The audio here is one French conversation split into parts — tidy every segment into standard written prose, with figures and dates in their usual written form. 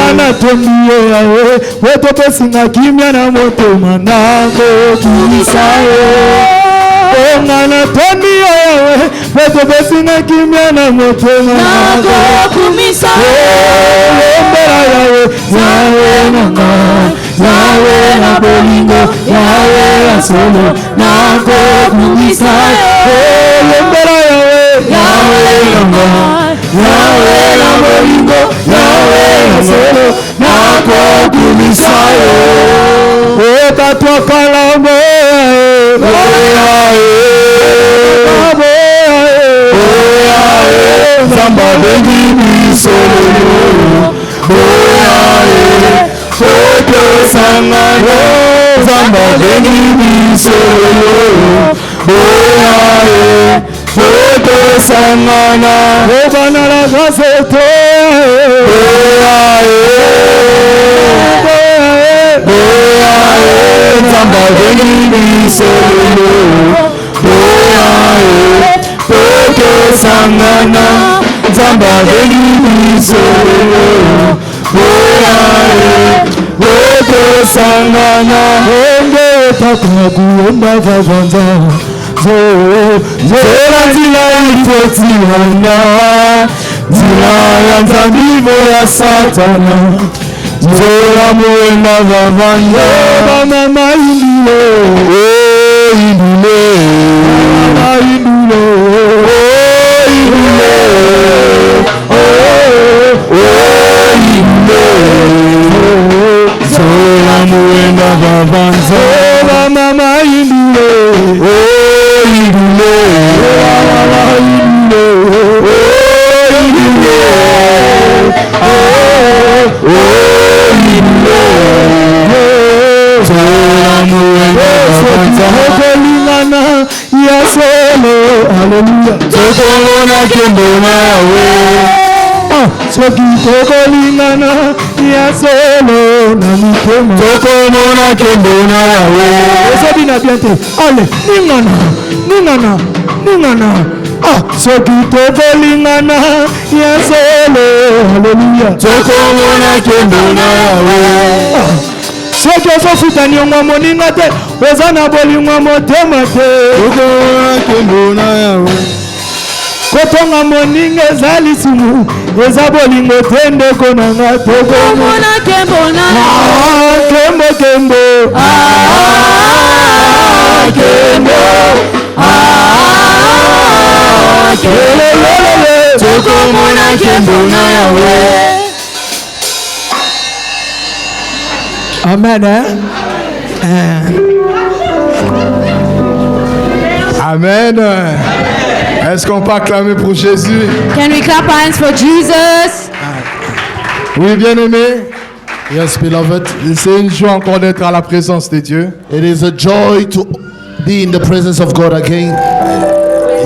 ngana tombie yawe wotope singa kimya na motema nako kumisayo ngana tombie yawe wotope singa kimya na motema nako kumisayo lembera yawe yawe nanga yawe na bolingo yawe ya solo nako kumisayo lembera yawe yawe nanga Yawe na bolingo, Yawe na solo, nako kumisayo. Ota twakalambo, Zamba bengi bisolo, Foto sangano, Zamba bengi bisolo, Foto sangana Obana la gazeto Zamba veni bisolo Foto sangana Zamba veni bisolo Foto sangana Onge takuomba vavanza Zora zila ilifoti wana Zila ya mzambivo ya satana Zora muenda vavanya Mama indule Indule Mama indule Indule Indule Zora muenda vavanya Mama indule Sokikolingana ya solo na mitema Tokomona kendona yawe Esabina biante ale ningana Sokikolingana ya solo haleluya Tokomona kendona yawe Soki ofofuta nyonga moninga te Wezana bolinga motema te Tokomona kendona yawe Kotonga moninga ezali sumu Eza bolingo tende konanga Tokomona kembona Kembo Kembo Kelelelele Tokomona kembona yawe Amen Amen. Est-ce qu'on peut acclamer pour Jésus? Can we clap hands for Jesus? Oui, bien-aimé. Yes, beloved. C'est une joie encore d'être à la présence de Dieu. It is a joy to be in the presence of God again.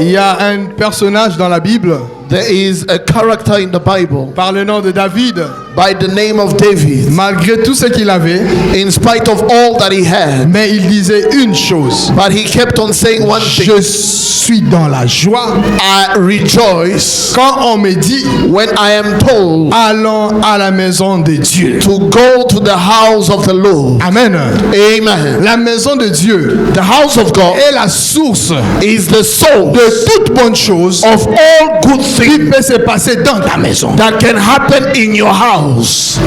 Il y a un personnage dans la Bible. There is a character in the Bible par le nom de David. By the name of David. Malgré tout ce qu'il avait, in spite of all that he had, mais il disait une chose. But he kept on saying one thing. Je suis dans la joie. I rejoice. Quand on me dit, when I am told, allons à la maison de Dieu. To go to the house of the Lord. Amen. Amen. La maison de Dieu, the house of God, est la source, is the source de toute bonne chose, of all good things qui peut se passer dans ta maison. That can happen in your house.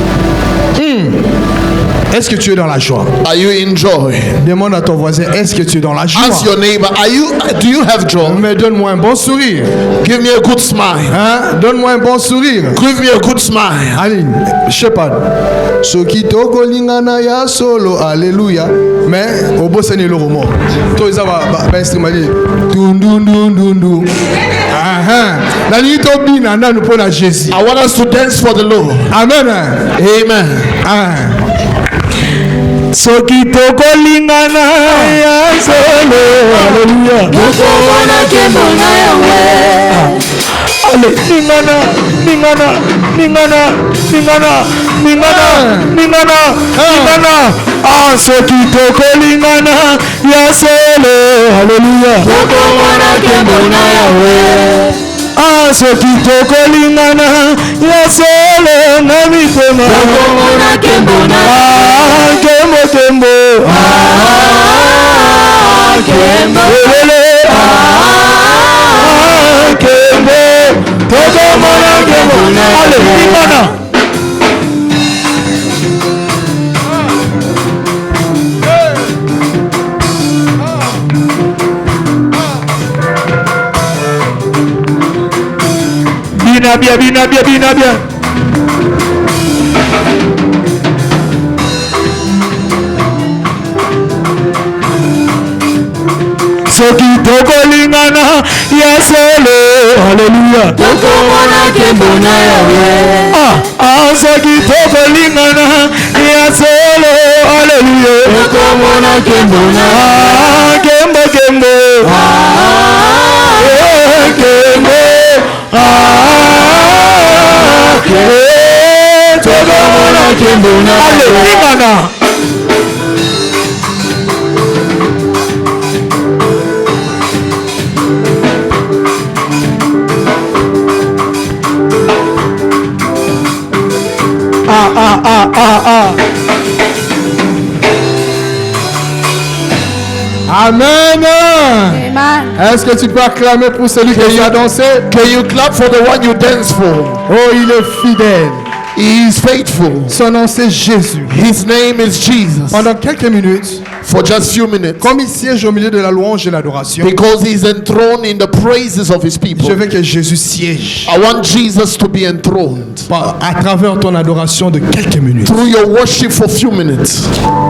Est-ce que tu es dans la joie? Are you in joy? Demande à ton voisin, est-ce que tu es dans la joie? Ask your neighbor, do you have joy? Mais donne-moi un bon sourire. Give me a good smile. Hein? Donne-moi un bon sourire. Give me a good smile. Aline, Shepard. Sokito kolingana ya solo, alléluia. Mais au beau seigneur le roman. Toi ça va instrument. Dundundundundu. La nuit tobina na nous pour la Jésus. I want us to dance for the Lord. Amen. Amen. Sokito kolingana ya solo, hallelujah. Tokomona kembona yawe. Ale, ningana. Sokito kolingana ya solo, hallelujah. Tokomona kembona yawe. soki tokolingana ya solo na mitema tokomona nkembo na yo nkembo nkembo nkembo nkembo tokomona nkembo ale lingana Binabia. Soki tokolingana ya solo, hallelujah. tokomona nkembo na yawe Soki tokolingana ya solo, hallelujah. tokomona nkembo na Kembo kembo tokomona nkembo na ale lingana Amen. Amen. Est-ce que tu peux acclamer pour celui qui a dansé? Can you clap for the one you dance for? Oh, il est fidèle. He is faithful. Son nom c'est Jésus. His name is Jesus. Pendant quelques minutes, For just few minutes. comme il siège au milieu de la louange et l'adoration, Because he is enthroned in the praises of his people. je veux que Jésus siège I want Jesus to be enthroned. à travers ton adoration de quelques minutes. Through your worship for few minutes.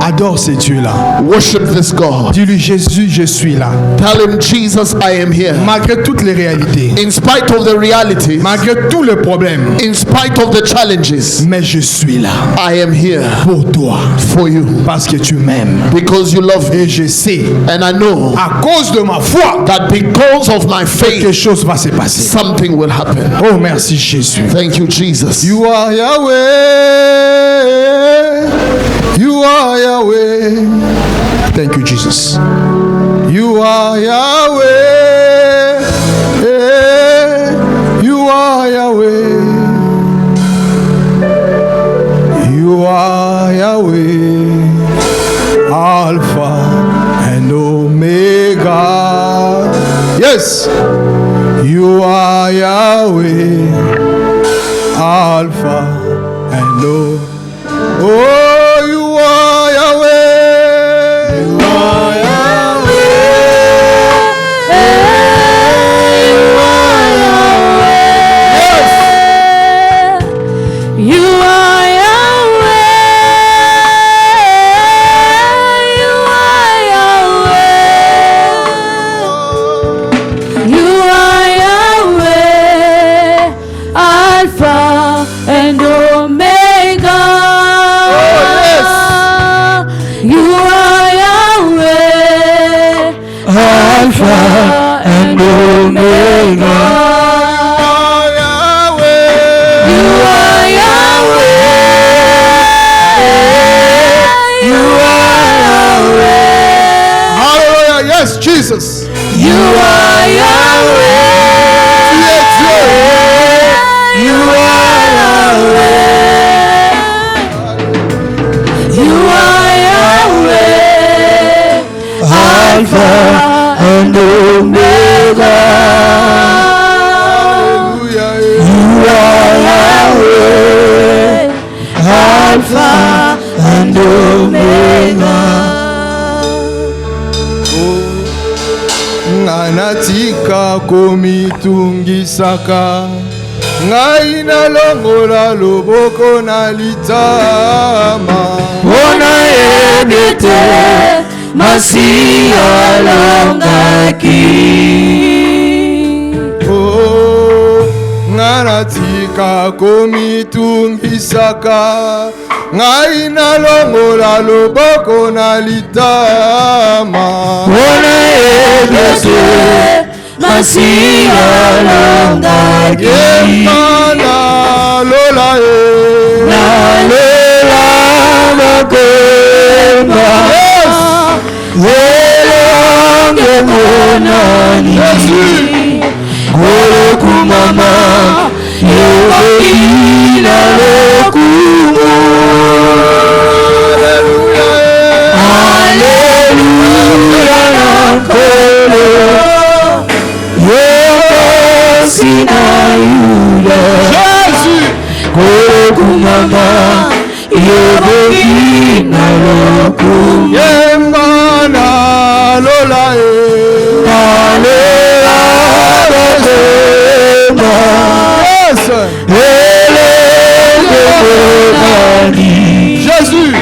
Adore ce Dieu-là. Worship this God. Dis-lui, Jésus, je suis là. Tell him, Jesus, I am here. Malgré toutes les réalités, In spite of the realities, malgré tous les problèmes, in spite of the challenges, mais je suis là I am here pour toi, for you. parce que tu m'aimes. Because you love me. Et je sais, And I know à cause de ma foi, that because of my quelque faith, chose va se passer. something will happen. Oh, merci Jésus. Thank you, Jesus. You are Yahweh. You are Yahweh. Thank you, Jesus. You are Yahweh. You are Yahweh. You are Yahweh. Alpha and Omega. Yes. You are Yahweh. Alpha and Omega. Oh, you are Yahweh. You are Alpha and Omega. Hallelujah. Yes, Jesus. You are Yahweh. You are Yahweh. You are Yahweh. Alpha and Omega. You are Yahweh. Alpha and Omega. Nganatika komitungisaka ngai nalongola loboko na litama Ona yebete masiya longaki. oh nganatika komitungisaka ngai nalongola loboko na litama Ona yebete masiya longaki. Yemana lola e Nalela makomba. Welonge monani. Golo kumama Jésus.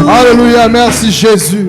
Alléluia, merci Jésus.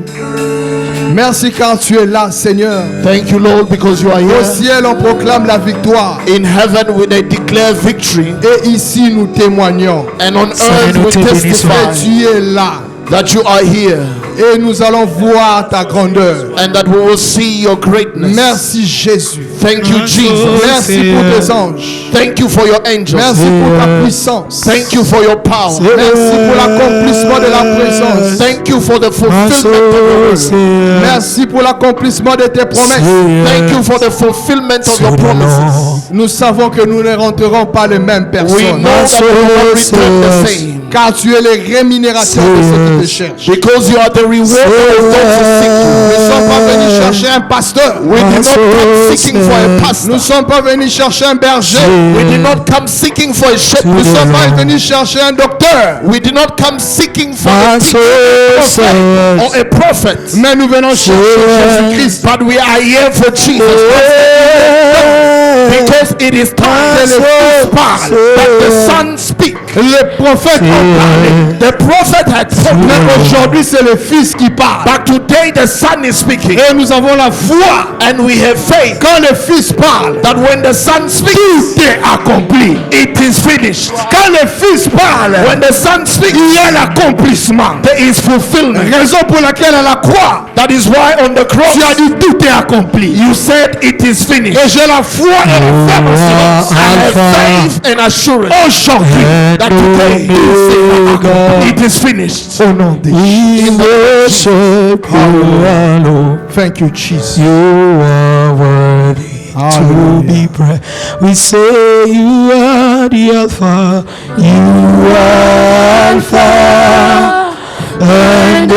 Merci car tu es là, Seigneur. Thank you, Lord, because you are Au here. ciel, on proclame la victoire. In heaven, they declare victory. Et ici, nous témoignons. And on earth, we Que testify tu es là. that you are here. Et nous allons voir ta grandeur. And that we will see your greatness. Merci Jésus. Thank you, Jesus. Merci pour tes anges. Thank you for your angels. Merci pour ta puissance. Thank you for your power. Merci pour l'accomplissement de la présence. Thank you for the fulfillment of your word. Merci pour l'accomplissement de tes promesses. Thank you for the fulfillment of your promises. Nous savons que nous ne rentrerons pas les mêmes We personnes. know that we will not return the same. Car tu es les rémunérations de ceux qui te cherchent. Because you are the reward of those who seek you. Nous ne sommes pas venus chercher un pasteur. We did not come seeking for a pastor. Nous ne sommes pas venus chercher un berger. We did not come seeking for a shepherd. Nous ne sommes pas venus chercher un docteur. We did not come seeking for a teacher or a prophet. Mais nous venons chercher Jésus-Christ. But we are here for Jesus. Because it is time Que le Fils that the Son speak. Les prophètes ont parlé. The prophet had spoken. Mais aujourd'hui, c'est le Fils qui parle. But today the Son is speaking. Et nous avons la foi. And we have faith Quand le Fils parle, that when the Son speaks, tout est accompli. it is finished. Quand le Fils parle, When the Son speaks, il y a l'accomplissement. there is fulfillment. Raison pour laquelle à la croix, That is why on the cross tu as dit tout est accompli. you said it is finished. Et j'ai la foi et la ferme assurance. I have faith and assurance Aujourd'hui, that today it is finished. au nom de Jésus. Thank you, Jesus. You are worthy to Hallelujah. be praised. We say you are the Alpha. You are Alpha and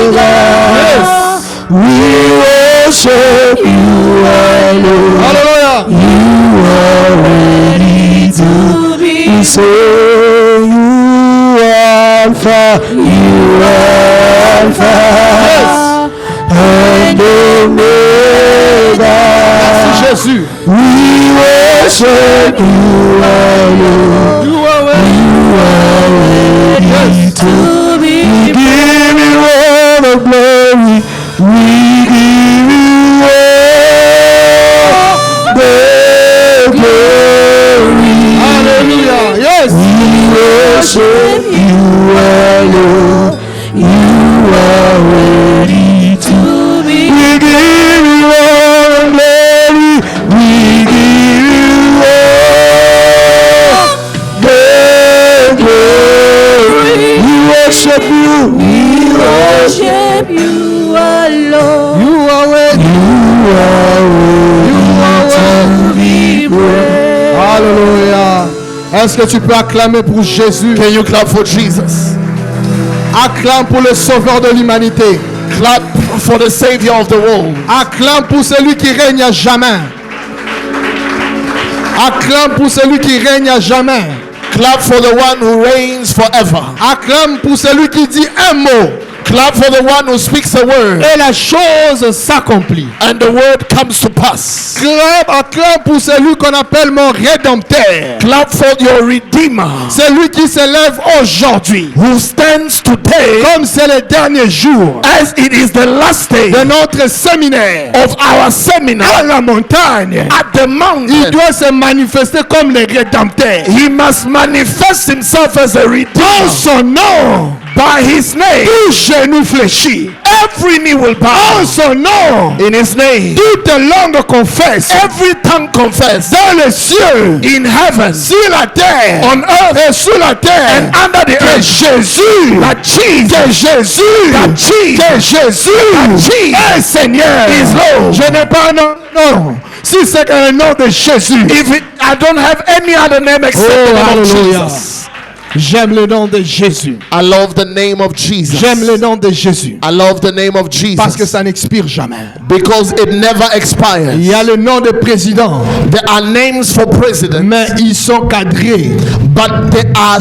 Omega. We worship you, our Lord. Hallelujah. You are ready to be. We say you are Alpha. You are Alpha and Omega. Merci Jésus. We worship you, our Lord. You are worthy. You are ready to be. We give you all the glory. We give you all the glory. Hallelujah. Yes. We worship you, our Lord. You are ready to be. We give you all the glory. We give you all the glory. We worship you. We worship you, our Lord. You are worthy. You are worthy to be praised. Alléluia. Est-ce que tu peux acclamer pour Jésus? Can you clap for Jesus? Acclame pour le sauveur de l'humanité. Clap for the Savior of the world. Acclame pour celui qui règne à jamais. Acclame pour celui qui règne à jamais. Clap for the one who reigns forever. Acclame pour celui qui dit un mot. Clap for the one who speaks the word. et la chose s'accomplit. And the word comes to pass. Acclame pour celui qu'on appelle mon rédempteur. Clap for your redeemer. Celui qui s'élève aujourd'hui. Who stands today Comme c'est le dernier jour as it is the last day de notre séminaire of our seminar à la montagne. at the Il mountain. doit se manifester comme le rédempteur. He must manifest himself as a Dans redeemer. son nom, By his name, tout genou fléchit. every knee will En bow. son nom, In his name, toute langue confesse. every tongue confess Dans les cieux, in heaven, sur la terre, on earth, et sous la terre, and under the que earth, Jésus, that Jesus, que Jésus, that Jesus, que Jésus Jesus est Seigneur. is Lord. Je n'ai pas un nom, non. Si c'est le nom de Jésus. If it, I don't have any other name except Oh, the name of hallelujah. Jesus. J'aime le nom de Jésus. I love the name of Jesus. J'aime le nom de Jésus. I love the name of Jesus Parce que ça n'expire jamais. because it never Il expires. y a le nom de président, There are names for president, mais ils sont cadrés. but they are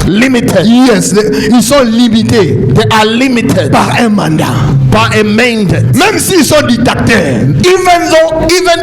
limited. Yes, ils sont limités They are limited par un mandat. by a mandate. Même s'ils sont dictateurs, Even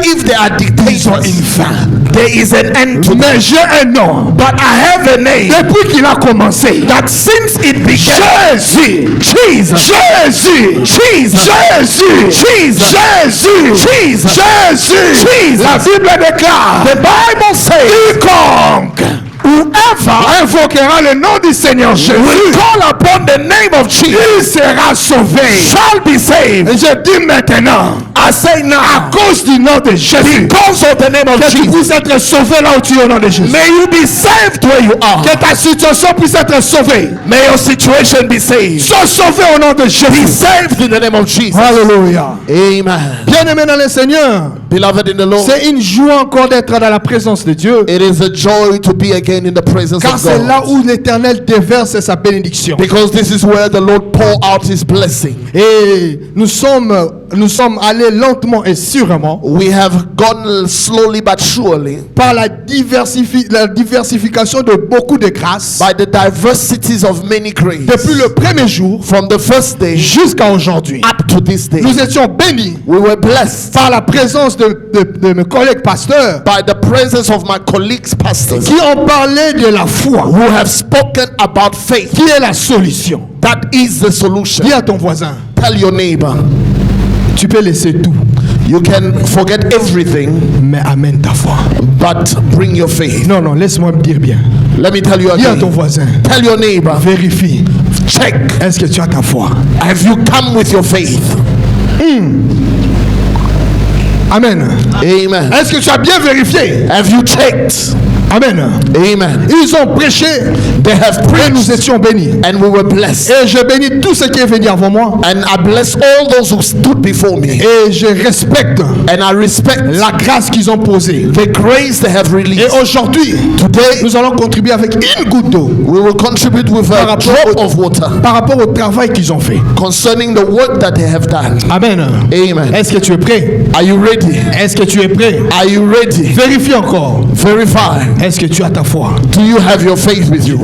if they are ils ont une dictators, fin. there is an end to them. Mais j'ai un nom. But I have a name Depuis qu'il a commencé, that since it began, Jésus, Jesus, Jésus, Jesus, Jésus, Jesus, Jésus, Jesus, Jésus. Jesus. La Bible déclare, the Bible says, quiconque whoever invoquera le nom du Seigneur Jésus, will call upon the name of il Jesus sera sauvé. shall be saved. Et je dis maintenant, I say à now, cause du nom de Jésus, because of the name of que tu Jesus, puisses être sauvé là où tu es au nom de Jésus. may you be saved where you are. Que ta situation puisse être sauvée. May your situation be saved. Sois sauvé au nom de Be Jésus. saved in the name of Jesus. Alléluia. Amen. Bien-aimé dans le Seigneur, Beloved in the Lord, c'est une joie encore d'être dans la présence de Dieu. it is a joy to be again in the presence Car of c'est là God. où l'Éternel déverse sa bénédiction. Because this is where the Lord pour out his blessing. Et nous sommes allés lentement et sûrement We have gone slowly but surely par la diversification de beaucoup de grâces by the diversities of many grace. depuis le premier jour From the first day jusqu'à aujourd'hui. up to this day, Nous étions bénis we were blessed par la présence de mes collègues pasteurs by the presence of my colleagues, pastors, qui ont parlé de la foi, who have spoken about faith. qui est la solution. That is the solution. Dis à ton voisin, Tell your neighbor, tu peux laisser tout, you can forget everything, mais amène ta foi. but bring your faith. Non, non, laisse-moi me dire bien. Let me tell you Dis à ton again. voisin, Tell your neighbor, vérifie. check. Est-ce que tu as ta foi? Have you come with your faith? Amen. Amen. Est-ce que tu as bien vérifié? Have you checked? Amen. Amen. Ils ont prêché They have et nous preached étions bénis. and we were blessed. Et je bénis tout ce qui est venu avant moi. And I bless all those who stood before me. Et je respecte And I respect la grâce qu'ils ont posée. the grace they have Et released. aujourd'hui, Today, nous allons contribuer avec une goutte d'eau we will contribute with a drop of water par rapport au travail qu'ils ont fait. concerning the work that they have done. Amen. Amen. Est-ce que tu es prêt? Are you ready? Est-ce que tu es prêt? Are you ready? Vérifie encore. Verify. Est-ce que tu as ta foi? Do you have your faith with you?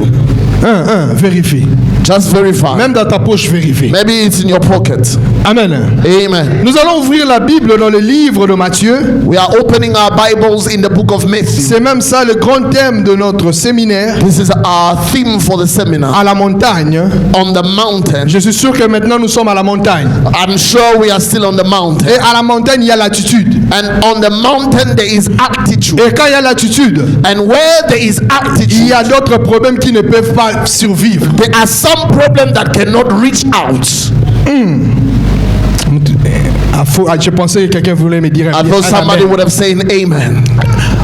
Vérifie. Just verify. Même dans ta poche, vérifie. Maybe it's in your pocket. Amen. Amen. Nous allons ouvrir la Bible dans le livre de Matthieu. We are opening our Bibles in the book of Matthew. C'est même ça le grand thème de notre séminaire This is our theme for the seminar. à la montagne. On the mountain. Je suis sûr que maintenant nous sommes à la montagne. I'm sure we are still on the mountain. Et à la montagne, il y a l'attitude. And on the mountain there is altitude. Et quand il y a l'attitude, And where there is il altitude, y a d'autres problèmes qui ne peuvent pas survivre. there are some problems that cannot reach out. Je pensais que quelqu'un voulait me dire I un thought somebody amen. would have said amen.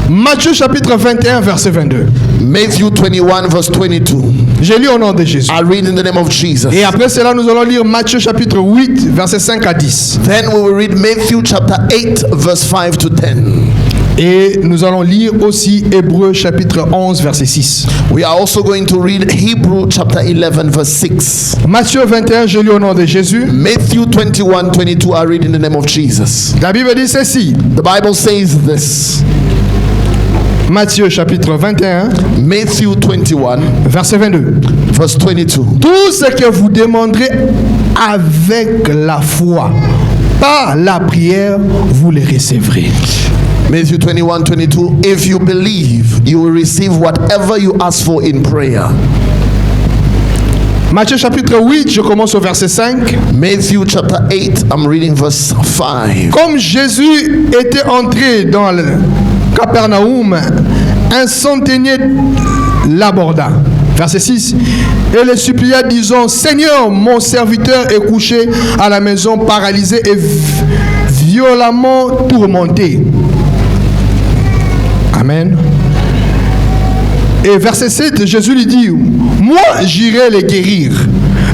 Matthieu chapitre 21 verset 22. Matthew 21 verse 22. J'ai lu au nom de Jésus. I read in the name of Jesus. Et après cela, nous allons lire Matthieu chapitre 8 verset 5 à 10. Then we will read Matthew chapter 8 verse 5 to 10. Et nous allons lire aussi Hébreux chapitre 11 verset 6. We are also going to read Hebrew chapter 11 verse 6. Matthieu 21, je lis au nom de Jésus. Matthew 21 22 I read in the name of Jesus. La Bible dit ceci. The Bible says this. Matthieu chapitre 21 Matthew 21 verset 22. Verse 22. Tout ce que vous demanderez avec la foi, par la prière, vous le recevrez. Matthew 21:22. If you believe, you will receive whatever you ask for in prayer. Matthieu chapitre 8, je commence au verset 5. Matthew chapter 8, I'm reading verse 5. Comme Jésus était entré dans le Capernaum, un centenier l'aborda. Verset 6. Et le supplia disant, Seigneur, mon serviteur est couché à la maison, paralysé et violemment tourmenté. Amen. Et verset 7, Jésus lui dit, moi j'irai le guérir.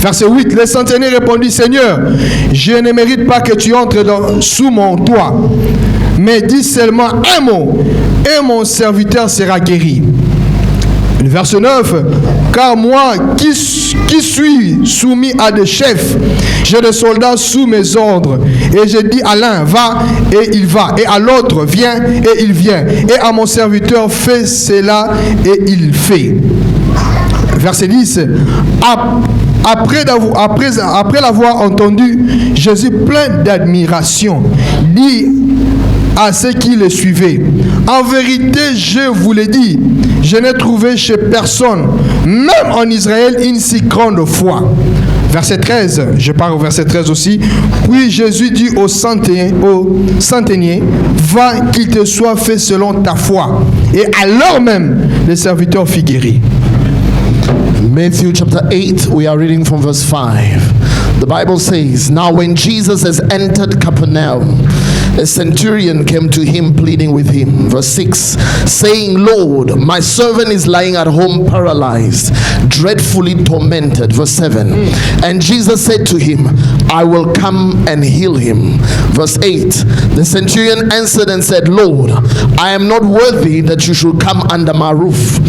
Verset 8, le centenier répondit, Seigneur, je ne mérite pas que tu entres sous mon toit, mais dis seulement un mot, et mon serviteur sera guéri. Verset 9, car moi qui suis soumis à des chefs, j'ai des soldats sous mes ordres, et je dis à l'un, va, et il va, et à l'autre, viens, et il vient, et à mon serviteur, fais cela, et il fait. Verset 10, après l'avoir entendu, Jésus, plein d'admiration, dit à ceux qui le suivaient, en vérité, je vous le dis, je n'ai trouvé chez personne, même en Israël, une si grande foi. Verset 13, je pars au verset 13 aussi. Puis Jésus dit au centenier, va, qu'il te soit fait selon ta foi. Et alors même, le serviteur fut guéri. Matthew chapter 8, we are reading from verse 5. The Bible says, now when Jesus has entered Capernaum, a centurion came to him pleading with him. Verse 6, saying, Lord, my servant is lying at home paralyzed, dreadfully tormented. Verse 7, and Jesus said to him, I will come and heal him. Verse 8, the centurion answered and said, Lord, I am not worthy that you should come under my roof,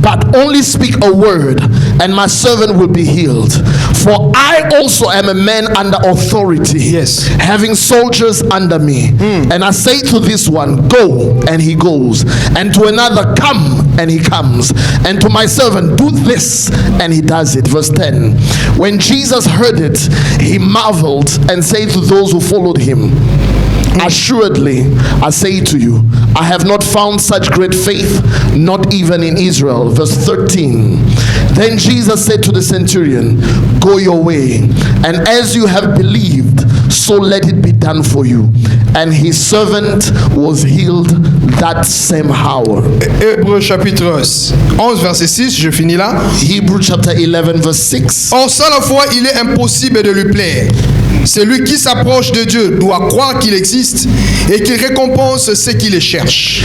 but only speak a word, and my servant will be healed. For I also am a man under authority, yes, having soldiers under me. And I say to this one, go, and he goes, and to another, come, and he comes, and to my servant, do this, and he does it. Verse 10, when Jesus heard it, he marveled and said to those who followed him, assuredly, I say to you, I have not found such great faith, not even in Israel. Verse 13, then Jesus said to the centurion, go your way, and as you have believed, so let it be done for you. And his servant was healed that same hour. Hébreux chapitre 11 verset 6, je finis là. Hebrew chapter 11 verse 6. Or sans la foi, il est impossible de lui plaire. Celui qui s'approche de Dieu doit croire qu'il existe et qu'il récompense ceux qui le cherchent.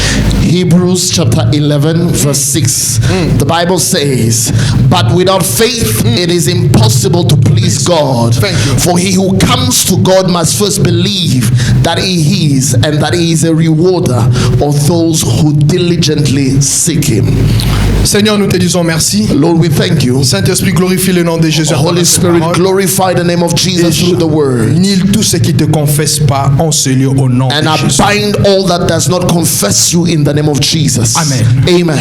Hebrews chapter 11 verse 6. The Bible says, but without faith it is impossible to please God. For he who comes to God must first believe that he is, and that he is a rewarder of those who diligently seek him. Seigneur, nous te disons merci. Lord, we thank you. Saint-Esprit, glorifie le nom de Jésus. Holy Spirit, glorify the name of Jesus through the word. Nul tout ce qui te confesse pas en ce lieu au nom And de I Jésus. bind all that does not confess you in the name of Jesus. Amen. Amen.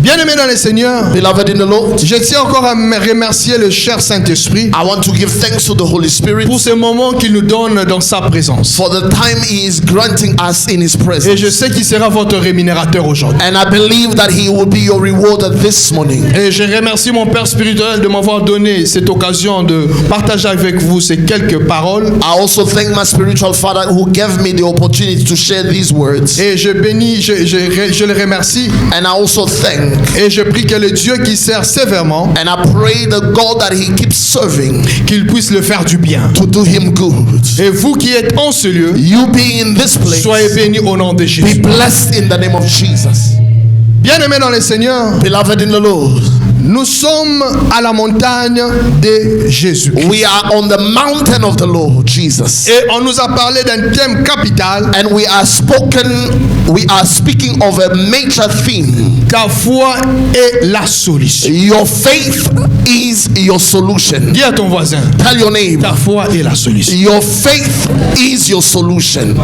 Bien-aimé dans le Seigneur, Beloved in the Lord, je tiens encore à me remercier le cher Saint-Esprit I want to give thanks to the Holy Spirit pour ce moment qu'il nous donne dans sa présence. for the time he is granting us in his Et presence. je sais qu'il sera votre rémunérateur aujourd'hui. And I believe that he will be your rewarder this morning. Et je remercie mon Père spirituel de m'avoir donné cette occasion de partager avec vous ces quelques paroles. I also thank my spiritual father who gave me the opportunity to share these words. Et je bénis, je le remercie. And I also thank Et je prie que le Dieu qui sert sévèrement, and I pray the God that he keeps serving qu'il puisse le faire du bien. to do him good. Et vous qui êtes en ce lieu, You being in this place, soyez bénis au nom de be Jésus. blessed in the name of Jesus. Bien-aimés dans le Seigneur, Beloved in the Lord, nous sommes à la montagne de Jésus. we are on the mountain of the Lord Jesus. Et on nous a parlé d'un thème capital. And we are speaking of a major theme. Ta foi est la solution. Your faith is your solution. Dis à ton voisin, Tell your neighbor, ta foi est la solution. your faith is your solution.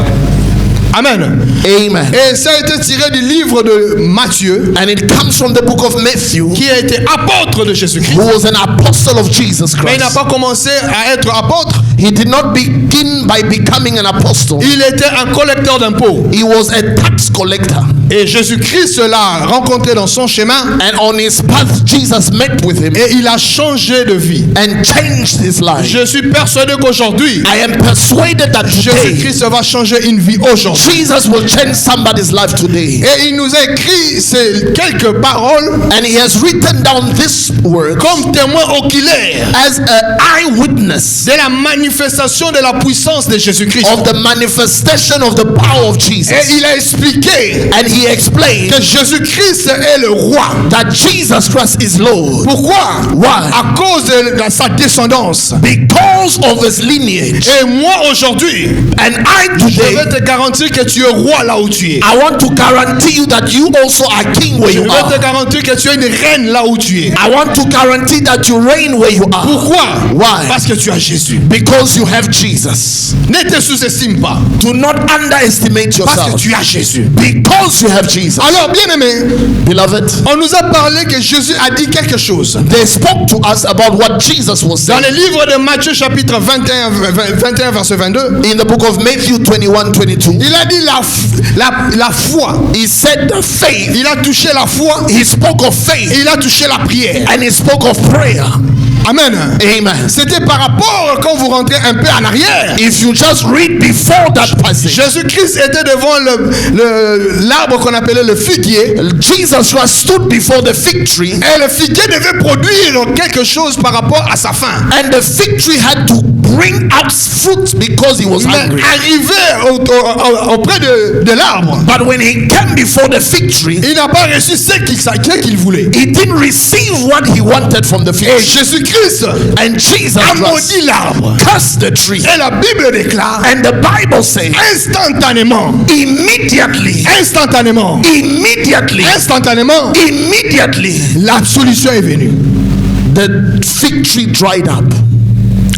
Amen. Amen. Et ça a été tiré du livre de Matthieu, And it comes from the book of Matthew, qui a été apôtre de Jésus-Christ. who was an apostle of Jesus Mais il n'a Christ. pas commencé à être apôtre. He did not begin by becoming an apostle. Il était un collecteur d'impôts. He was a tax collector. Et Jésus-Christ l'a rencontré dans son chemin And on his path, Jesus met with him et il a changé de vie. and changed his life. Je suis persuadé qu'aujourd'hui, I am persuaded that today, Jésus-Christ va changer une vie aujourd'hui. Jesus will change somebody's life today. Et il nous a écrit ces quelques paroles And he has written down this word comme témoin oculaire as an eyewitness de la manifestation de la puissance de Jésus-Christ. of the manifestation of the power of Jesus. Et il a expliqué And he explained que Jésus-Christ est le roi. that Jesus Christ is Lord Pourquoi? Why? À cause de sa descendance. because of his lineage. Et moi aujourd'hui, And I je today, vais te garantir que tu es roi là où tu es. I want to guarantee you that you also are king where Je you vais te are. garantir que tu es une reine là où tu es. I want to guarantee that you reign where you are. Pourquoi? Why? Parce que tu as Jésus. Because you have Jesus. Ne te sous-estime pas. Do not underestimate Parce que yourself. tu as Jésus. Because you have Jesus. Alors, bien aimé, Beloved, on nous a parlé que Jésus a dit quelque chose. they spoke to us about what Jesus was Dans saying. le livre de Matthieu chapitre 21 verset 22, In the book of Matthew 21:22, il a dit la foi. he said the faith. Il a touché la foi He spoke of et faith il a touché la prière. and he spoke of prayer. Amen. Amen. C'était par rapport quand vous rentrez un peu en arrière. If you just read before that passage, Jésus-Christ était devant l'arbre qu'on appelait le figuier. Jesus Christ stood before the fig tree, Et le figuier devait produire quelque chose par rapport à sa faim. and the fig tree had to bring out fruit because he was Mais hungry. arrivé auprès de l'arbre, But when he came before the fig tree, il n'a pas reçu ce qu'il voulait. he didn't receive what he wanted from the fig Et tree. Jésus-Christ And Jesus a Christ maudit l'arbre. cursed the tree. Et la Bible déclare And the Bible says, instantanément, immediately, instantanément, immediately, la solution est venue. the fig tree dried up.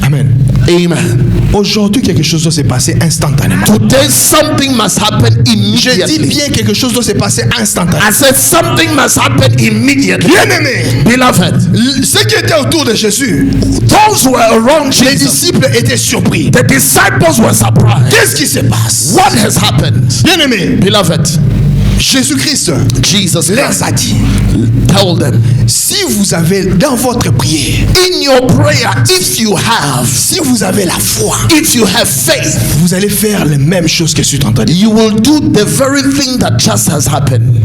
Amen. Amen. Aujourd'hui, quelque chose doit se passer instantanément. Today, something must happen Je dis immediately. bien quelque chose doit se passer instantanément. I said something must happen immediately. Bien-aimé, Beloved, ceux qui étaient autour de Jésus, those who were around les Jesus, disciples étaient surpris. the disciples were surprised. Qu'est-ce qui se passe? What has happened? Bien-aimé, Beloved, Jésus-Christ Jesus leur Christ a dit, told them, si vous avez dans votre prière, in your prayer, if you have, si vous avez la foi, if you have faith, vous allez faire les mêmes choses que je suis en train de dire. you will do the very thing that just has happened.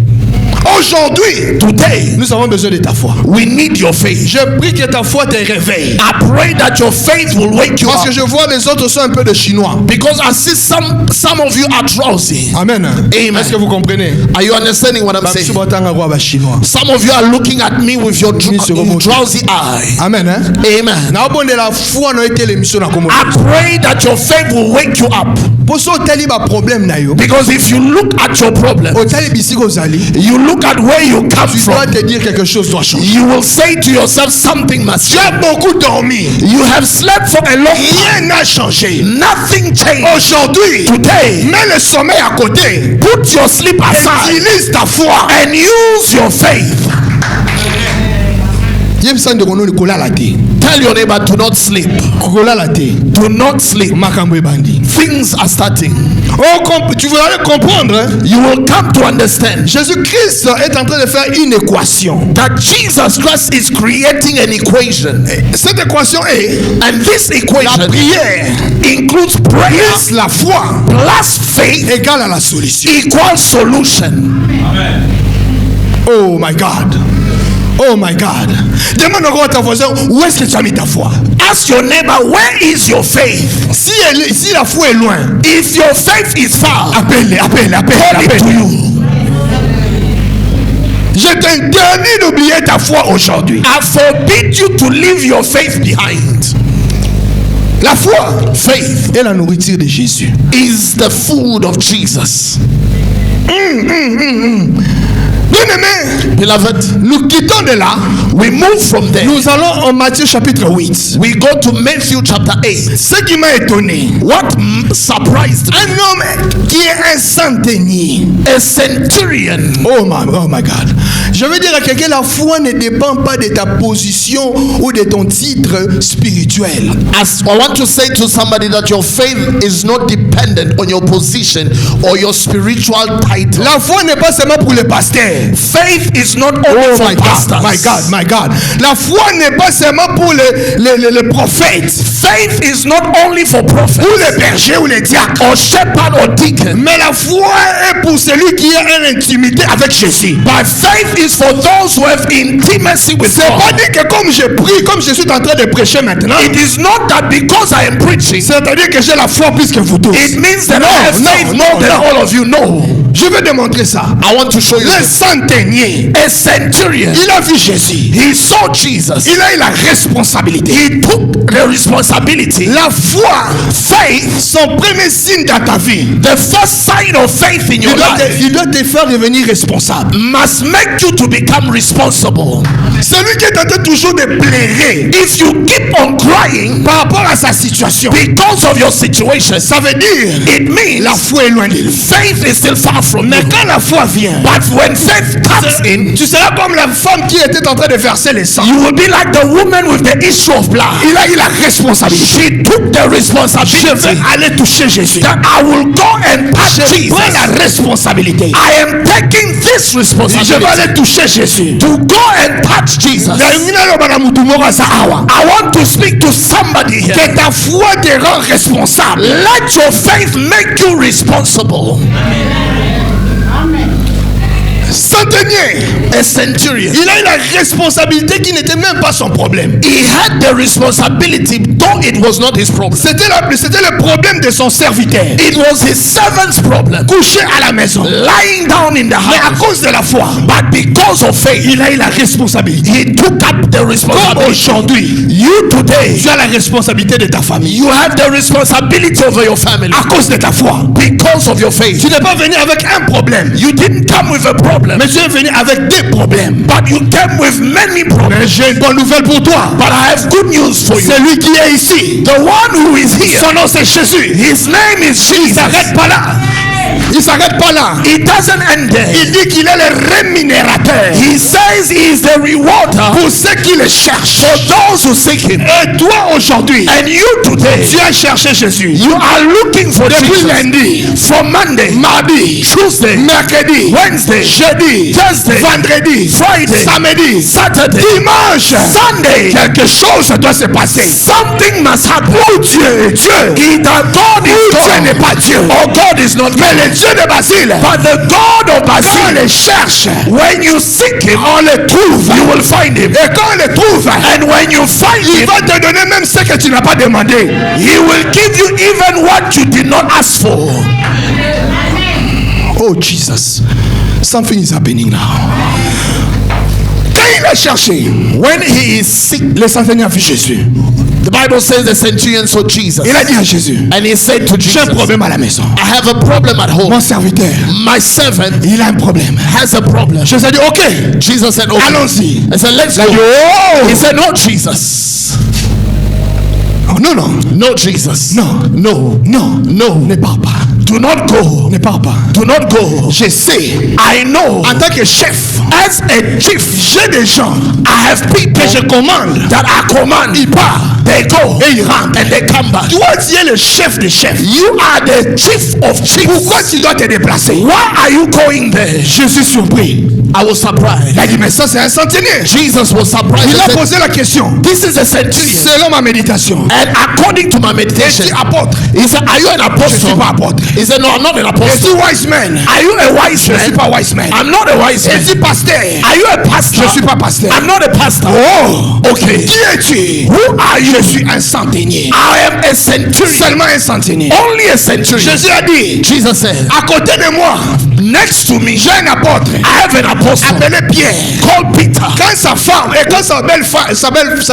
Aujourd'hui, Today, nous avons besoin de ta foi. we need your faith. Je prie que ta foi te réveille. I pray that your faith will wake you Parce up. que je vois les autres sont un peu de chinois. Because I see some of you are drowsy. Amen. Amen. Est-ce que vous comprenez? Are you understanding what I'm saying? Chinois. Some of you are looking at me with your drowsy eye. Amen. Hein? Amen. Naobonde la foi no été l'émission na komo. I pray that your faith will wake you up. Poso tali ba problème na yo. Because if you look at your problem, Otali bisiko zali. you look at where you come Tu dois from, te dire quelque chose doit changer. you will say to yourself, something must Tu as change. beaucoup dormi. You have slept for a long time. Rien n'a changé. Nothing changed. Aujourd'hui, Today, mets le sommeil à côté. put your sleep aside Utilise ta foi. and use your faith. Yemsan de kono kola la te. Tell your neighbor, do not sleep. Kola la te. Do not sleep. Makambo bandi. Things are starting. Tu vas comprendre. Hein? You will come to understand Jésus-Christ est en train de faire une équation. that Jesus Christ is creating an equation. Cette équation est And this la equation prière includes prayer plus la foi plus faith égale à la solution. equals solution. Oh my God. Oh my God. Demande encore à ta voisin, où est-ce que tu as mis ta foi? Ask your neighbor, where is your faith? Si la foi est loin, If your faith is far, appelle-les. call it to you. Je t'interdis d'oublier ta foi aujourd'hui. I forbid you to leave your faith behind. La foi Faith est la nourriture de Jésus. is the food of Jesus. Bien-aimés, Beloved, nous quittons de là. we move from there. Nous allons en Matthieu chapitre 8. We go to Matthew chapter 8. Ce qui m'a étonné, What surprised me? un homme qui est un centenier. A centurion. Oh my God. Je veux dire à quelqu'un, la foi ne dépend pas de ta position ou de ton titre spirituel. As I want to say to somebody that your faith is not dependent on your position or your spiritual title. La foi n'est pas seulement pour les pasteurs. Faith is not only for pastors. My God. La foi n'est pas seulement pour les prophètes. Faith is not only for prophets Ou les bergers ou les diacres. or shepherd or deacon. Mais la foi est pour celui qui a une intimité avec Jésus. But faith is for those who have intimacy with C'est pas God. dire que comme je prie, comme je suis en train de prêcher maintenant, It is not that because I am preaching, c'est-à-dire que j'ai la foi plus que vous tous. it means that I have faith more than all of you know. Je vais démontrer ça. I want to show you Le this. centenier, A centurion, il a vu Jésus. he saw Jesus. Il a eu la responsabilité. He took the responsibility. La foi, Faith, son premier signe dans ta vie, the first sign of faith in your life, il doit te faire devenir responsable. must make you to become responsible. Celui qui est en train toujours de pleurer If you keep on crying par rapport à sa situation, because of your situation, ça veut dire it means la foi est loin de lui. faith is still far from Mais you. quand la foi vient, But when faith comes in, tu seras comme la femme qui était en train de verser le sang. you will be like the woman with the issue of blood. Il a eu la responsabilité. She took the Je vais responsibility aller toucher Jésus. that I will go and touch Je Jesus. prends la responsabilité. I am taking this Je vais responsibility aller toucher Jésus. to go and touch Jesus. I I want to speak to somebody here. que ta foi te rend responsable. Let your faith make you responsible. Centenier, A centurion, il a eu la responsabilité qui n'était même pas son problème. he had the responsibility, though it was not his problem. C'était le problème de son serviteur. It was his servant's problem, Couché à la maison. lying down in the Mais à house. cause de la foi, But because of faith, il a eu la responsabilité. he took up the Comme responsibility. aujourd'hui, You today, tu as la responsabilité de ta famille. you have the responsibility over your family À cause de ta foi. because of your faith. Tu n'es pas venu avec un problème. You didn't come with a problem, Mais tu es venu avec des problèmes. but you came with many problems. Mais j'ai une bonne nouvelle pour toi. But I have good news for you. Celui qui est ici, The one who is here, son nom c'est Jésus. his name is Il Jesus. s'arrête pas là. Il s'arrête pas là. It doesn't end there. Il dit qu'il est le rémunérateur He says he is the rewarder pour ceux qui le cherchent. for those who seek him. Et toi aujourd'hui, And you today, tu as cherché Jésus. you are looking for Depuis Jesus. lundi, From Monday, mardi, Tuesday, mercredi, Wednesday, jeudi, Thursday, vendredi, Friday, samedi, Saturday, dimanche. Sunday. Quelque chose doit se passer. Something must happen. Ou Dieu est Dieu. Either God is Ou Dieu n'est God pas Dieu. or God is not Mais God. le Dieu de Basile, But the God of quand on Basil, le cherche, when you seek him, on le trouve. you will find him. Et quand on le trouve, And when you find il him, va te donner même ce que tu n'as pas demandé. he will give you even what you did not ask for. Oh Jesus, something is happening now. Quand il a cherché, When he is sick, le centenier a vu Jésus. the Bible says the centurion saw Jesus. Il a dit à Jésus, And he said to j'ai un Jesus, problème à la maison. I have a problem at home. Mon serviteur, My servant il a un problème. has a problem. Jésus a dit, ok, Jesus said, okay. allons-y. I said, let's Il a dit, go. oh, He said, no, Jesus. oh, non, non, No, Jesus. non, No. non, No. ne pars pas, Do not go. ne pars pas. Do not go. Je sais, I know. en tant que chef, As a chief, j'ai des gens I have people que je commande. that I command. Ils partent They go et ils rentrent. and they come back. Toi, tu es le chef des chefs. You are the chief of chiefs. Pourquoi tu dois te déplacer? Why are you going there? Je suis surpris. I was surprised. Il a dit, mais ça, c'est un centenier. Jesus was surprised. Il He a said, posé la question. this is a centurion. Selon ma méditation, And according to my meditation, es-tu apôtre? he said, are you an Je apostle? suis pas apôtre. He said, no, I'm not an apostle. Es-tu wise man? Are you a wise Je suis man? pas wise man. I'm not a wise man. Es-tu pasteur? Are you a pastor? Je suis pas pasteur. I'm not a pastor. Oh, Okay. qui es-tu? Who are you? Je suis un centenier. I am a centurion. Seulement un centenier. Only a centurion. Jésus a dit, Jesus said, à côté de moi, next to me, j'ai un apôtre I have an apostle appelé Pierre. called Peter. Quand sa femme Et quand sa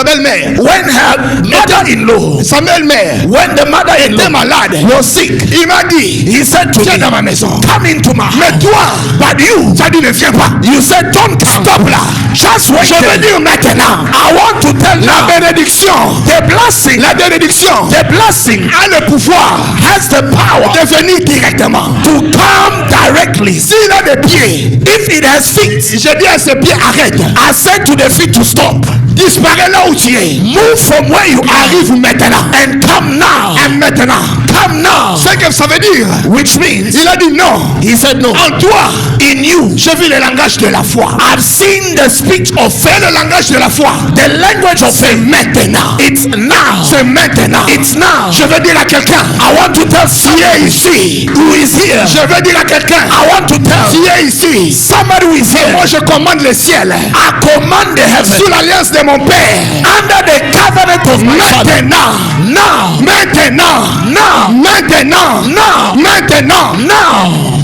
belle-mère, when her mother-in-law, sa belle-mère, when the mother-in-law était malade, was sick, il m'a dit, he said to viens me, dans ma maison. come into my Mais house. toi, But you, tu as dit ne viens pas. you said don't come. Stop là. Just wait. Je veux dire maintenant, I want to tell la you, bénédiction, the blessing, la bénédiction the blessing a le pouvoir has the power de venir directement. to come directly. S'il a des pieds, If it has feet, je dis à ses pieds, arrête. I said to the feet to stop. Disparais là où tu es. Move from where you are Arrive maintenant. and come now. Et maintenant. Come now. Ce que ça veut dire, Which means, il a dit non. he said no. En toi, In you, j'ai vu le langage de la foi. I've seen the speech of Fais faith. le langage de la foi. The language of C'est faith. maintenant. It's now. C'est maintenant. It's now. Je veux dire à quelqu'un, I want to tell qui est somebody ici. who is here. Je veux dire à quelqu'un, I want to tell qui est ici. somebody who is here. Moi je commande le ciel. I command the heaven Sous l'alliance de mon père. under the covenant of my father. Maintenant. Now. Maintenant. Now. Maintenant. Now. Maintenant. Now.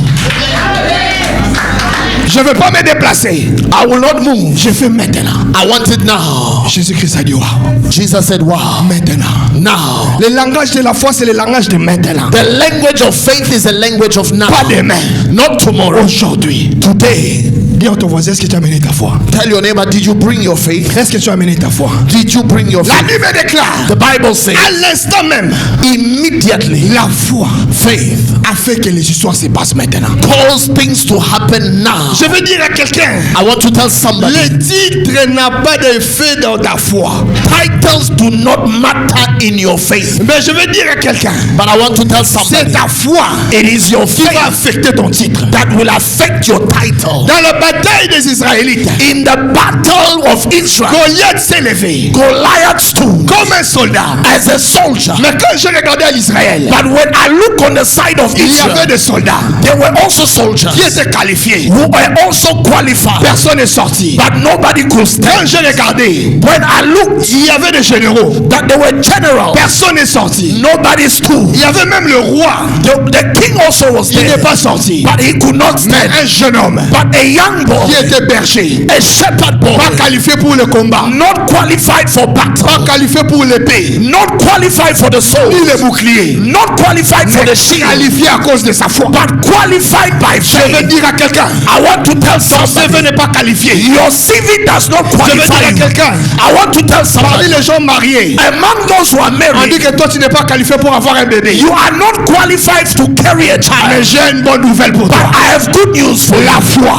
Je ne veux pas me déplacer. I will not move. Je fais maintenant. I want it now. Jésus-Christ a dit wow. Jesus said, wow. Maintenant. Now. Le langage de la foi, c'est le langage de maintenant. The language of faith is a language of now. Pas demain. Not tomorrow. Aujourd'hui. Today. Dis à ton voisin, est-ce que tu as amené ta foi? Tell your neighbor, did you bring your faith? Est-ce que tu as amené ta foi? Did you bring your La faith? Bible déclare, The Bible says, à l'instant même, immediately, la foi faith a fait que les histoires se passent maintenant. cause things to happen now. Je veux dire à quelqu'un, I want to tell somebody, le titre n'a pas d'effet dans ta foi. titles do not matter in your faith. Mais je veux dire à quelqu'un, But I want to tell c'est somebody, ta foi it is your qui va faith affecter ton titre. that will affect your title. Dans la bataille des Israélites, In the battle of Israel, Goliath s'est levé Goliath stood comme un soldat. as a soldier. Mais quand je regardais à l'Israël, But when I look on the side of il y avait Israel, des soldats there were also soldiers qui étaient qualifiés. who were also qualified, Personne n'est sorti. but nobody could Quand stand. je regardais, When I looked, il y avait des généraux. that they were generals, Personne n'est sorti. nobody stood. Il y avait même le roi. The king also was Il there, n'est pas sorti. but he could not Mais stand. un jeune homme But a young boy, qui était berger, a shepherd boy, pas qualifié pour le combat, not qualified for pas battle, qualifié pour l'épée, not qualified for the ni sword, le bouclier, not qualified for the shield, qualifié à cause de sa foi. but qualified by Je veux faith. dire à quelqu'un, I want to tell ton CV somebody, n'est pas qualifié. your CV does not Je veux dire qualify à you. quelqu'un, I want to tell parmi somebody, les gens mariés, among those who are on married, dit que toi tu n'es pas qualifié pour avoir un bébé. you are not qualified to carry a Mais child. j'ai une bonne nouvelle pour But toi. I have good news for La you. foi,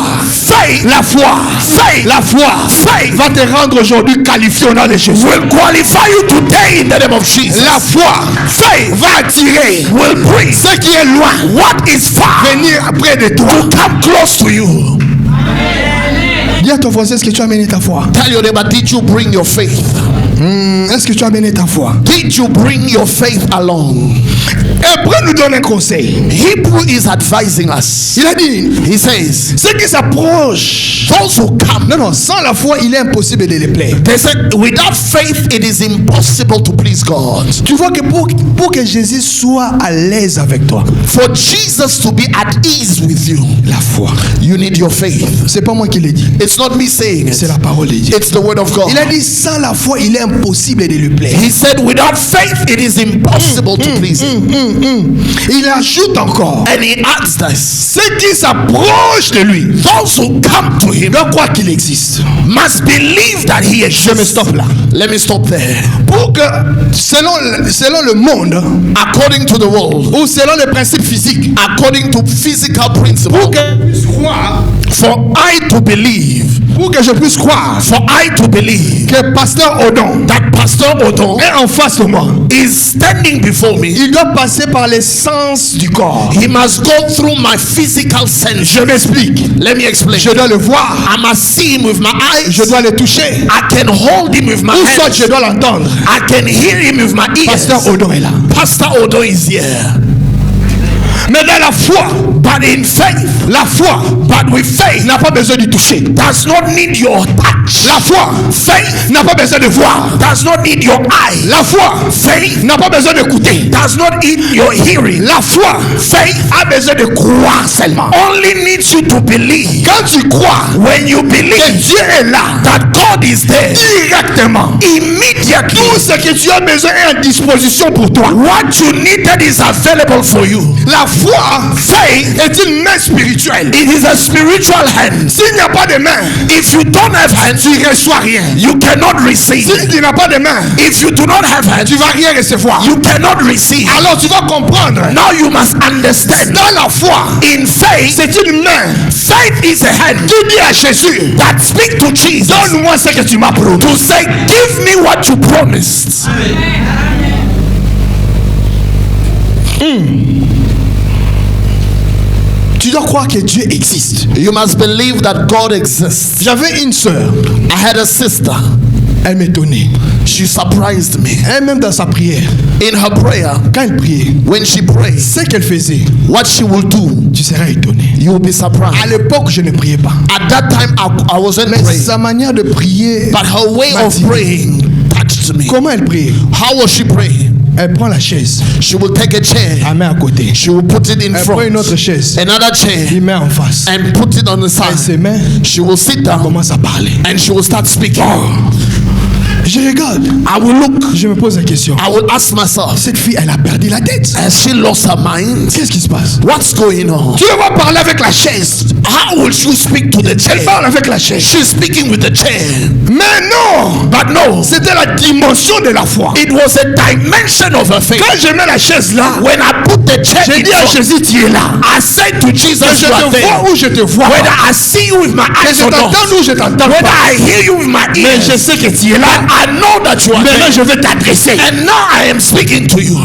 Faith, la foi, faith, la foi faith va te rendre aujourd'hui qualifié au nom de Jésus. will qualify you today in the name of Jesus. La foi Faith va attirer will bring ce qui est loin what is far venir près de toi. to come close to you. Dis à ton voisin, est-ce que tu as amené ta foi? Tell your neighbor, did you bring your faith? Est-ce que tu as amené ta foi? Did you bring your faith along? Hébreu nous donne un conseil. Hebrew is advising us. Il a dit, He says, ceux qui s'approchent, those who come, non, sans la foi, il est impossible de les plaire. they said, without faith, it is impossible to please God. Tu vois que pour que Jésus soit à l'aise avec toi, For Jesus to be at ease with you, la foi. you need your faith. C'est pas moi qui l'ai dit, It's not me saying c'est it. la parole de Dieu. It's the word of God. Il a dit, sans la foi, il est impossible de lui plaire. He said, without faith, it is impossible to please Him. Il ajoute encore, And He adds this. ceux qui s'approchent de lui Those who come to Him doivent croire qu'il existe. must believe that He Je me exists. stoppe là. Let me stop there. Pour que, selon le monde, According to the world, ou selon les principes physiques, according to physical pour principle, que je puisse croire, for I to believe, pour que je puisse croire for I to believe que Pasteur Odon that Pastor Odon est en face de moi, is standing before me, il doit passer par les sens du corps. he must go through my physical sense. Je m'explique. Let me explain. Je dois le voir. I must see him with my eyes. Je dois le toucher. I can hold him with my Ou soit hands. je dois l'entendre. I can hear him with my ears. Pasteur Odon est là. Pastor Odon is here. Mais dans la foi, But in faith, La foi, but with faith, n'a pas besoin de toucher. does not need your touch. La foi, Faith n'a pas besoin de voir. does not need your eye. La foi, Faith n'a pas besoin d'écouter. does not need your hearing. La foi, Faith a besoin de croire seulement. only needs you to believe. Quand tu crois When you que believe Dieu est là, that God is there, directement, immediately tout ce que tu as besoin est en disposition pour toi. what you needed is available for you. La foi, Faith, est une main spirituelle. it is a spiritual hand. S'il n'y a pas de main, If you don't have hands, tu ne reçois rien. you cannot receive. Si tu n'as pas de main, If you do not have hands, tu vas rien recevoir. you cannot receive. Alors tu vas comprendre. Now you must understand. Dans la foi, In faith, c'est une main faith is a hand qui dit à Jésus, that speak to Jesus donne-moi ce que tu m'as promis. to say, give me what you promised. Tu dois croire que Dieu existe. You must believe that God exists. J'avais une sœur, I had a sister. elle m'étonnait. She surprised me. Elle-même dans sa prière, In her prayer, quand elle priait, when she prays, ce qu'elle faisait, what she will do, tu seras étonné. you will be À surprised. l'époque, je ne priais pas. At that time, I wasn't Mais praying, sa manière de prier, but her way m'a of dit, praying touched me. comment elle priait? How was she praying? Elle prend la chaise, She will take a chair, elle met à côté. she will put it in Elle prend front, une autre chaise, another il chair, met en face. and put it on the Elle se side. met, She will sit elle down commence à parler. and she will start speaking. Je regarde, I will look, je me pose la question. I will ask myself, Cette fille, elle a perdu la tête. has she lost her mind? Qu'est-ce qui se passe? What's going on? Tu vas parler avec la chaise. How will you speak to the Elle chair? parle avec la chaise. She's speaking with the chair. Mais non, But no, c'était la dimension de la foi. it was a dimension of her faith. Quand je mets la chaise là, When I put the chair j'ai in dit à front, Jésus, tu es là. I said to Jesus, Que je you are te there. vois ou je te vois Whether pas. I see you with my Que eyes je or not, t'entends ou je t'entends whether pas. I hear you with my Mais je ears, sais que tu es là. I know that you are Maintenant, there. je vais t'adresser. And now I am speaking to you.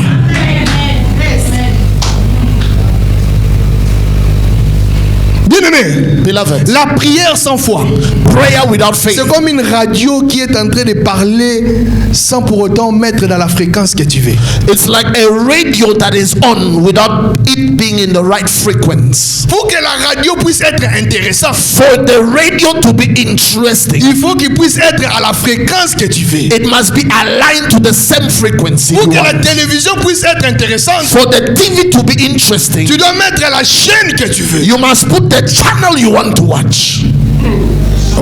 Bien-aimé, Beloved, la prière sans foi, prayer without faith c'est comme une radio qui est en train de parler sans pour autant mettre dans la fréquence que tu veux. it's like a radio that is on without it being in the right frequency. Pour que la radio puisse être intéressante, For the radio to be interesting, il faut qu'il puisse être à la fréquence que tu veux. it must be aligned to the same frequency. Pour you que la want. télévision puisse être intéressante, For the TV to be interesting, tu dois mettre la chaîne que tu veux. you must put the channel you want to watch.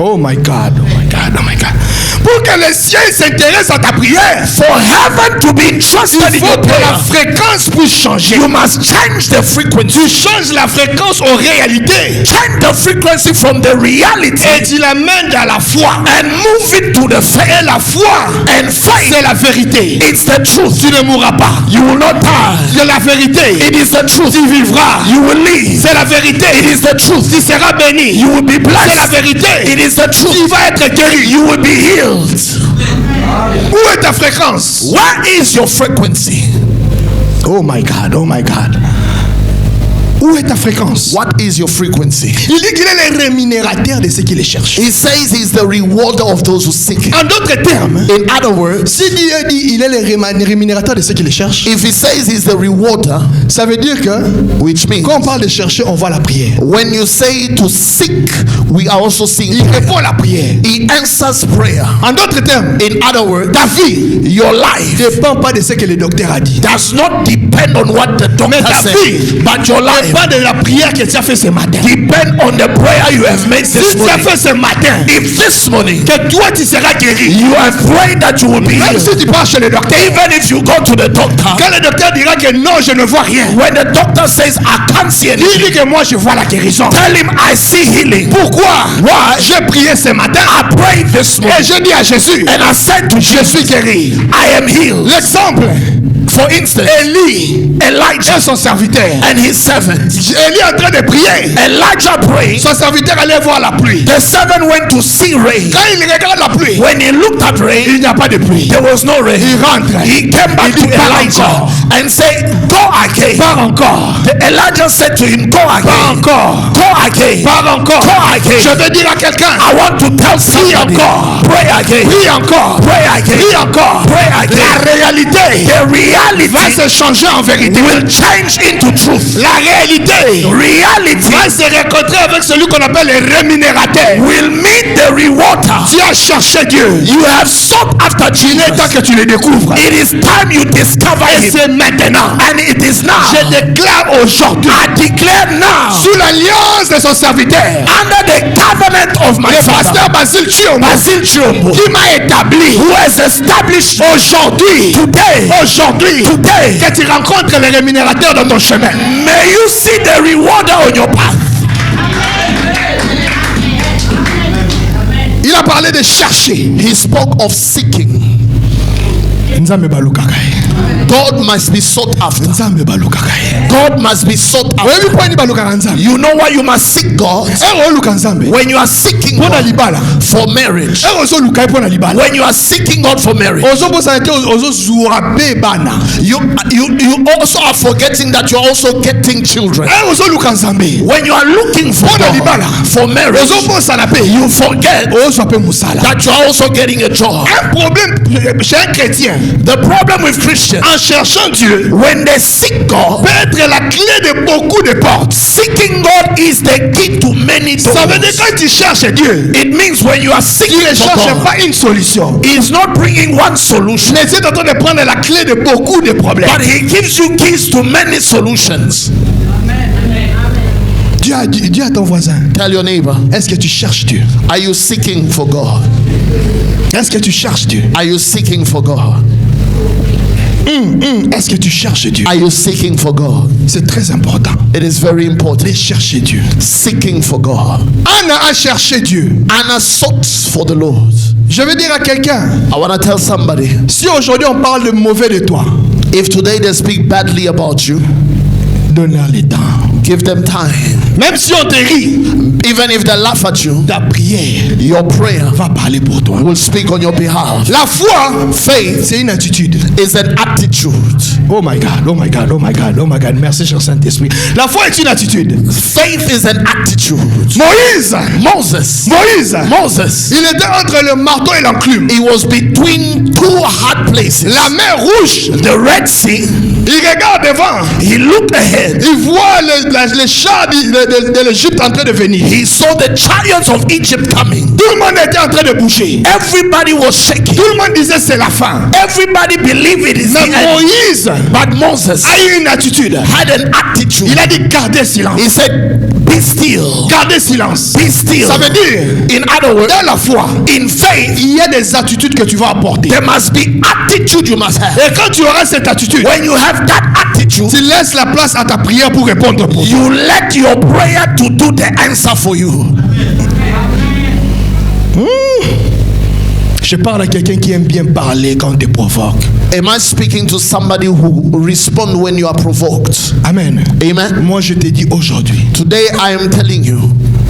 Oh my God, oh my God, oh my God. Pour que les cieux s'intéressent à ta prière, For heaven to be interested il in faut your que la prayer, fréquence puisse changer. you must change the frequency. Tu changes la fréquence aux réalités Change the frequency from the reality et tu l'amènes dans la foi. and move it to the faith. Et la foi, And faith, c'est la vérité. it's the truth. Tu ne mourras pas. You will not die. C'est la vérité. It is the truth. Tu vivras. You will live. C'est la vérité. It is the truth. Tu seras béni. You will be C'est la blessed. vérité. It is the Tu truth. vas être guéri. You will be healed. Où est ta fréquence? Where is your frequency? Oh my God, oh my God. Où est ta fréquence? What is your frequency? Il dit qu'il est le rémunérateur de ceux qui les cherchent. He says he's the rewarder of those who seek him. En d'autres termes, In other words, si Dieu dit il est le rémunérateur de ceux qui les cherchent, if he says he's the rewarder, ça veut dire que which means quand on parle de chercher, on voit la prière. when you say to seek, we are also seeing Il prayer. répond à la prière. He answers prayer. En d'autres termes, In other words, ta vie your life ne dépend pas de ce que le docteur a dit. does not depend on what the Mais doctor ta said, vie but your life pas de la prière que tu as fait ce matin. depend on the prayer you have made Si this tu as morning. fait ce matin, If this morning que toi tu seras guéri. you have prayed that you will be Même healed, si tu pars chez le docteur, even if you go to the doctor, quand le docteur dira que non, je ne vois rien, when the doctor says I can't see il anything, dit que moi je vois la guérison. tell him I see healing. Pourquoi? Why? J'ai prié ce matin I prayed this et morning je dis à Jésus, and I said to je suis Jesus, guéri. I am healed. L'exemple, For instance, Élie Elijah et son serviteur. and his servant. Élie est en train de prier. Elijah prayed. Son serviteur allait voir la pluie. The servant went to see rain. Quand il regarde la pluie, When he looked at rain, il n'y a pas de pluie. there was no rain. Il rentre. He came back Il to dit, pars Elijah encore. and said, Go again. Pars encore. Elijah said to him, Go Pars again. encore. Go again. Pars encore. Go again. Je veux dire à quelqu'un, I want to tell somebody. encore. Pray again. prie encore. Pray again. Prie encore. Pray again. La réalité The reality va se changer en vérité. will change into truth. La réalité Reality va se rencontrer avec celui qu'on appelle le rémunérateur. will meet the rewarder. Tu as cherché Dieu. You have sought after Il est temps Jesus. que tu le découvres. It is time you discover Et him. c'est maintenant. And it is now. Je déclare aujourd'hui, I declare now, sous l'alliance de son serviteur, under the covenant of my le father, pasteur Basile Chiombo, Basil Chombo, qui m'a établi who has established aujourd'hui, today, que tu rencontres les rémunérateurs dans ton chemin. may you see the rewarder on your path. Il a parlé de chercher. He spoke of seeking. Nzambe balukaka. God must be sought after. Nzambe balukaka. God must be sought after. Oyebi kwa ni balukaka nzambe. You know why you must seek God? Ero luka nzambe. When you are seeking Pona God libala. for marriage. Ero so luka pona libala. When you are seeking God for marriage, Ozo bosa ete ozo zuwa be bana. you also are forgetting that you are also getting children. Ero so luka nzambe. When you are looking for Pona God libala. for marriage, Ozo bosa na pe. you forget Ozo pe musala. that you are also getting a job. Un problème chez un chrétien, The problem with Christians, en cherchant Dieu, when they seek God, peut être la clé de beaucoup de portes. seeking God is the key to many doors. Ça veut dire quand tu cherches Dieu, It means when you are tu seeking ne for cherches God, pas une solution. He's not bringing one solution, Mais tu es en train de prendre la clé de beaucoup de problèmes. but He gives you keys to many solutions. Dis à ton voisin, Tell your neighbor, est-ce que tu cherches Dieu? are you seeking for God? Est-ce que tu cherches Dieu? Are you seeking for God? Est-ce que tu cherches Dieu? Are you seeking for God? C'est très important It is very important. de chercher Dieu. Seeking for God. Anna a cherché Dieu. Anna sought for the Lord. Je veux dire à quelqu'un, I want to tell somebody, si aujourd'hui on parle de mauvais de toi, if today they speak badly about you, donne-leur le temps. give them time. Même si on te rit, Even if they laugh at you, ta prière your prayer va parler pour toi. will speak on your behalf. La foi, Faith c'est une attitude. is an attitude. Oh my God, oh my God, oh my God, oh my God. Merci, cher Saint-Esprit. La foi est une attitude. Faith is an attitude. Moïse, Moses, il était entre le marteau et l'enclume. he was between two hard places. La mer rouge, The Red Sea, il regarde devant. he looked ahead. Il voit les chars de l'Égypte en train de venir. He saw the chariots of Egypt coming. Tout le monde était en train de bouger. Everybody was shaking. Tout le monde disait c'est la fin. Everybody believed it is the Mais end. Moïse But Moses a eu une attitude. had an attitude. Il a dit gardez silence. He said, be still. Gardez silence. Be still. Ça veut dire, In other words, dans la foi, in faith, il y a des attitudes que tu vas apporter. there must be attitude you must have. Et quand tu auras cette attitude, When you have that attitude, tu laisses la place à ta prière pour répondre pour toi. you let your prayer to do the answer for you. Je parle à quelqu'un qui aime bien parler quand on te provoque. Am I speaking to somebody who responds when you are provoked? Amen. Amen. Moi, je te dis aujourd'hui, Today I am telling you,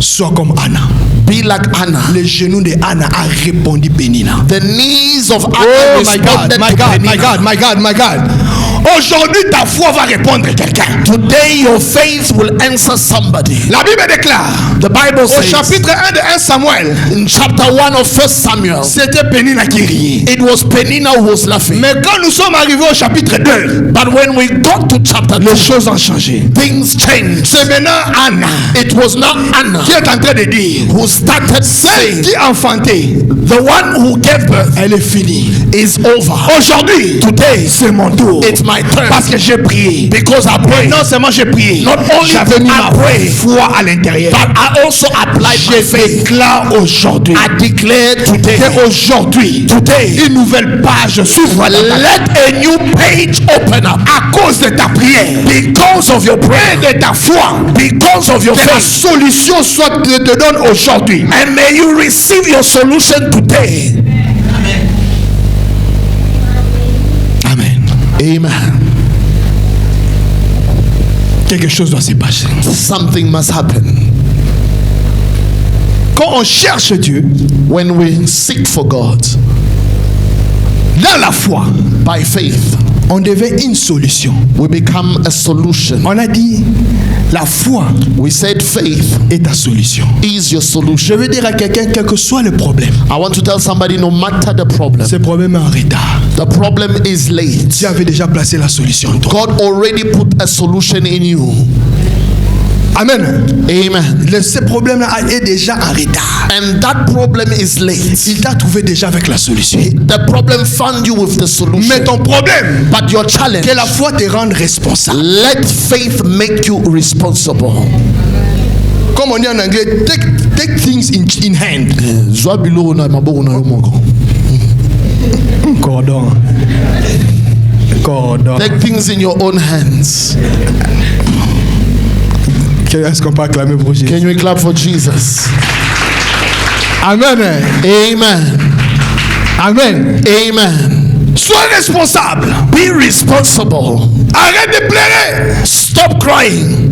sois comme Anna. be like Anna. Les genoux de Anna a répondu Pénina. The knees of Anna Oh my God, responded my to God, my Penina. God, my God, my God. Aujourd'hui, ta foi va répondre à quelqu'un. Today your faith will answer somebody. La Bible déclare, The Bible au says chapitre 1 de 1 Samuel, in chapter 1 of 1 Samuel, c'était Pénina qui riait. it was Penina who was laughing. Mais quand nous sommes arrivés au chapitre 2, But when we got to chapter 2, les choses ont changé. things changed. C'est maintenant Anna It was not Anna qui est en train de dire, who started celle saying, qui a enfanté, the one who gave birth elle est finie. is over. Aujourd'hui, Today, c'est mon tour. it's my turn. Parce que j'ai prié. Because I prayed. Non seulement j'ai prié, Not only j'avais did mis I ma pray, foi à l'intérieur. but I also applied my Je faith. déclare aujourd'hui I declared today, qu'aujourd'hui, une nouvelle page s'ouvre dans ta vie. let a new page open up À cause de ta prière, because of your prayer, de ta foi, because of your que la faith. solution soit te donne aujourd'hui. And may you receive your solution today. Amen. Amen. Quelque chose doit se passer. Something must happen. Quand on cherche Dieu, When we seek for God dans la foi, by faith, on devient une solution. we become a solution. On a dit, La foi We said faith est ta solution. is your Je solution. veux dire à quelqu'un, quel que soit le problème, I want to tell somebody, no matter the problem, ce problème est en retard. the problem is late. Dieu avait déjà placé la solution en toi. God already put a solution in you. Amen. Amen. Ce problème-là est déjà en retard. And that problem is late. Il t'a trouvé déjà avec la solution. The problem found you with the solution. Mais ton problème, But your challenge, que la foi te rende responsable. let faith make you responsible. Comme on dit en anglais, take things in hand. Cordon. Cordon. Take things in your own hands. Est-ce qu'on peut acclamer pour Jésus? Can you clap for Jesus? Amen. Amen. Amen. Amen. Sois responsable. Be responsible. Arrête de pleurer. Stop crying.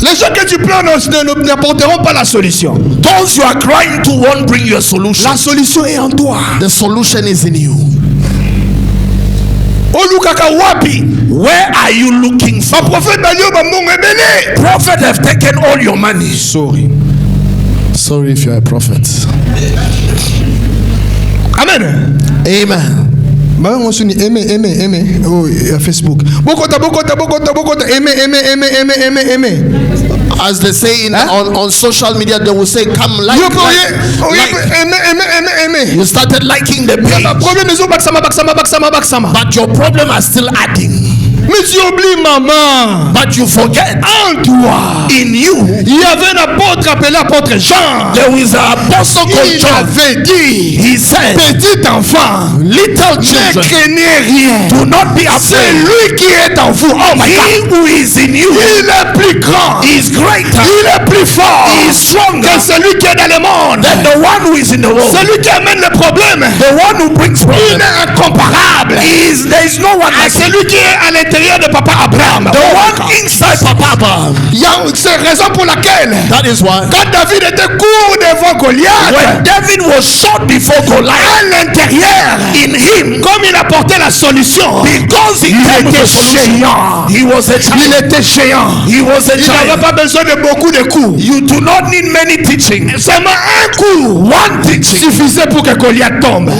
Les gens que tu pleures n'apporteront pas la solution. Those you are crying to won't bring your solution. La solution est en toi. The solution is in you. Olukaka wapi? Where are you looking for? Prophète Daniel Bambongo ebele. Prophet have taken all your money. Sorry. Sorry if you are a prophet. Amen. Amen. Maman on suni aimer oh Facebook. Bokota aimer. As they say on social media, they will say, come like. Aimer. You started liking the page. Problème is baksama. But your problem are still adding. Mais tu oublies maman. But you forget. En toi. In you. Il y avait un apôtre appelé apôtre Jean. There was an apostle called Il John. avait dit. He said, Petit enfant. little Ne children, craignez rien. do not be C'est afraid. lui qui est en vous. Oh my He God. who is in you Il est plus grand. is greater. Il est plus fort. He is stronger Que celui qui est dans le monde. than the one who is in the world. Celui qui amène le problème. The one who brings Il problem. est incomparable. There is no one like him. Celui qui est à l'intérieur de Papa Abraham. The one inside Papa Abraham. C'est la raison pour laquelle That is why quand David était court devant Goliath, when David was shot before Goliath, à l'intérieur, in him, comme il apportait la solution, because he il came with était the solution, géant. he was a Il child. était géant. He was a Il n'avait child. pas besoin de beaucoup de coups. You do not need many teaching. Seulement un coup, One teaching. suffisait pour que Goliath tombe.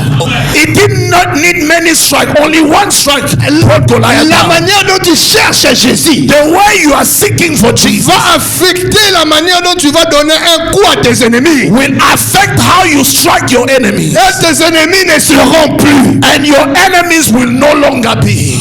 It did not need many strikes. Only one strike brought Goliath La down. manière dont tu cherches Jésus The way you are seeking for Jesus va affecter la manière dont tu vas donner un coup à tes ennemis. will affect how you strike your enemies. Et tes ennemis ne seront plus. And your enemies will no longer be.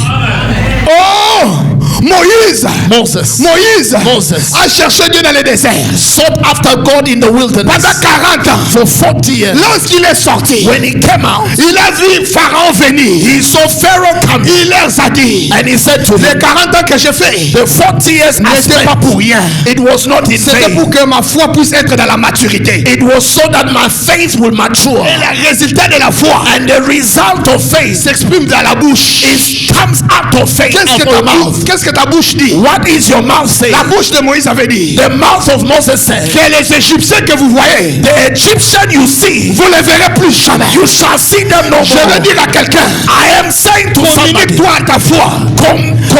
Oh! Moïse Moses a cherché Dieu dans le désert sought after God in the wilderness pendant 40 ans. for 40 years. Lorsqu'il est sorti, When he came out, il a vu Pharaon venir. he saw Pharaoh come. Il leur a dit, And he said to les them, 40 ans que j'ai fait the 40 years I n'était pas spent, pour rien. it was not in C'était vain. pour que ma foi puisse être dans la maturité. It was so that my faith will mature. Et le résultat de la foi And the result of faith s'exprime dans la bouche. comes out of faith Qu'est-ce of your mouth. que ta bouche dit? What is your mouth saying? La bouche de Moïse avait dit The mouth of Moses said, que les Égyptiens que vous voyez, the Egyptian you see, vous ne les verrez plus jamais. you shall see them no Je veux more. dire à quelqu'un, I am saying to somebody, communique-toi à ta foi.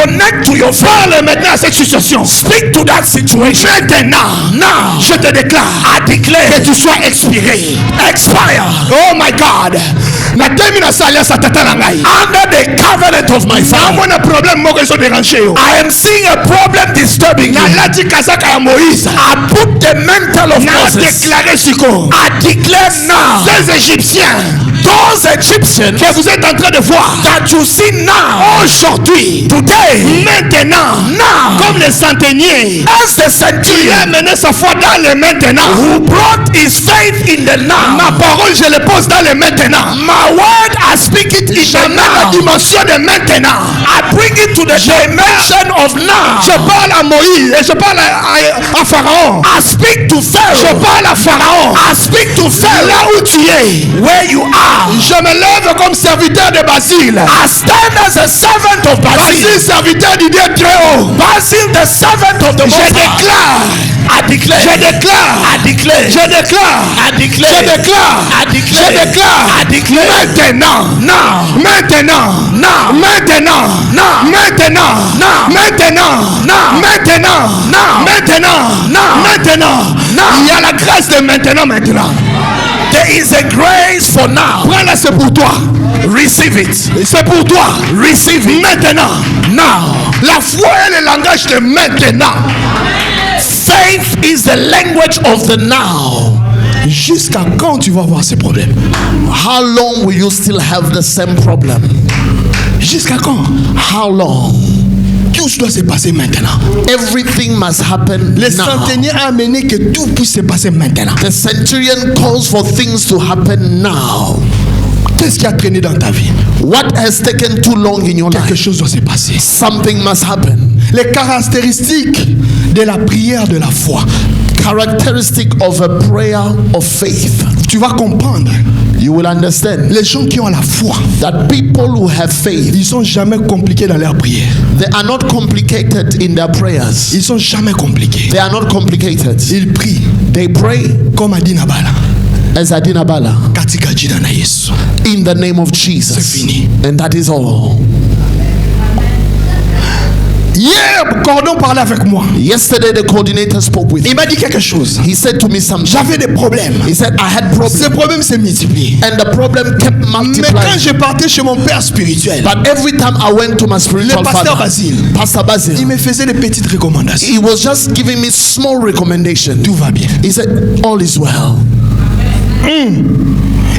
connect to your faith. Parle maintenant à cette situation. Speak to that situation. Maintenant, Now, je te déclare I declare, que tu sois expiré. expire Oh my God. natemi na sali asa tata na ngai. Under the covenant of my father, namona problème moko ezo déranger yo. I am seeing a problem disturbing you. nalati kazaka ya Moïse. I put the mantle of na Moses. déclaré siko. I declare now, ces Égyptiens those Egyptians que vous êtes en train de voir that you see now, aujourd'hui, today, maintenant, now, comme les centeniers, as the il a centurion mené sa foi dans le maintenant. who brought his faith in the now, Ma parole, je le pose dans le maintenant. my word, I speak it in Je the mets la now. dimension de maintenant. I bring it to the dimension of now. Je parle à Moïse et je parle à Pharaon. I speak to Je Pharaoh. parle à Pharaon. I speak to Là Pharaoh où tu es, where you are. je me lève comme serviteur de Basile. I stand as a servant of Basile, Basil. serviteur du Dieu très haut. Basil, the servant of the Je Most High. déclare I declare. Je déclare. I declare. Je déclare. I declare. Je déclare. I declare. Je déclare. I declare. Maintenant. Now. Maintenant. Now. Maintenant. Now. Maintenant. Now. Maintenant. Now. Maintenant. Now. Maintenant. Now. Maintenant. Now. Il y a la grâce de maintenant. There is a grace for now. Prends-la, c'est pour toi. Receive it. C'est pour toi. Receive it. Maintenant. Now. La foi est le langage de maintenant. Faith is the language of the now. Jusqu'à quand tu vas avoir ces problèmes? How long will you still have the same problem? Jusqu'à quand? How long? Tout doit se passer maintenant. Everything must happen Le now. centenier a amené que tout puisse se passer maintenant. The centurion calls for things to happen now. Qu'est-ce qui a traîné dans ta vie? What has taken too long in your Quelque life? chose doit se passer. Something must happen. Les caractéristiques de la prière de la foi. Characteristic of a prayer of faith. Tu vas comprendre. You will understand Les gens qui ont la foi, that people who have faith, ils sont jamais compliqués dans leur prière. they are not complicated in their prayers. Ils sont jamais compliqués. They are not complicated. Ils prient They pray comme a dit Nabala. as Adina Bala Katika jina na Yesu. in the name of C'est Jesus. fini. And that is all. Hier, Cordon parlait avec moi. Yesterday the coordinator spoke with me. Il m'a dit quelque chose. He said to me something. J'avais des problèmes. He said I had Ces problems problèmes s'est multiplié. and the problem kept Mais quand multiplying. je partais chez mon père spirituel, But every time I went to my spiritual Le pasteur father, Basile, Pastor il Basil, me faisait des petites recommandations. he was just giving me small recommendations. Tout va bien. He said all is well.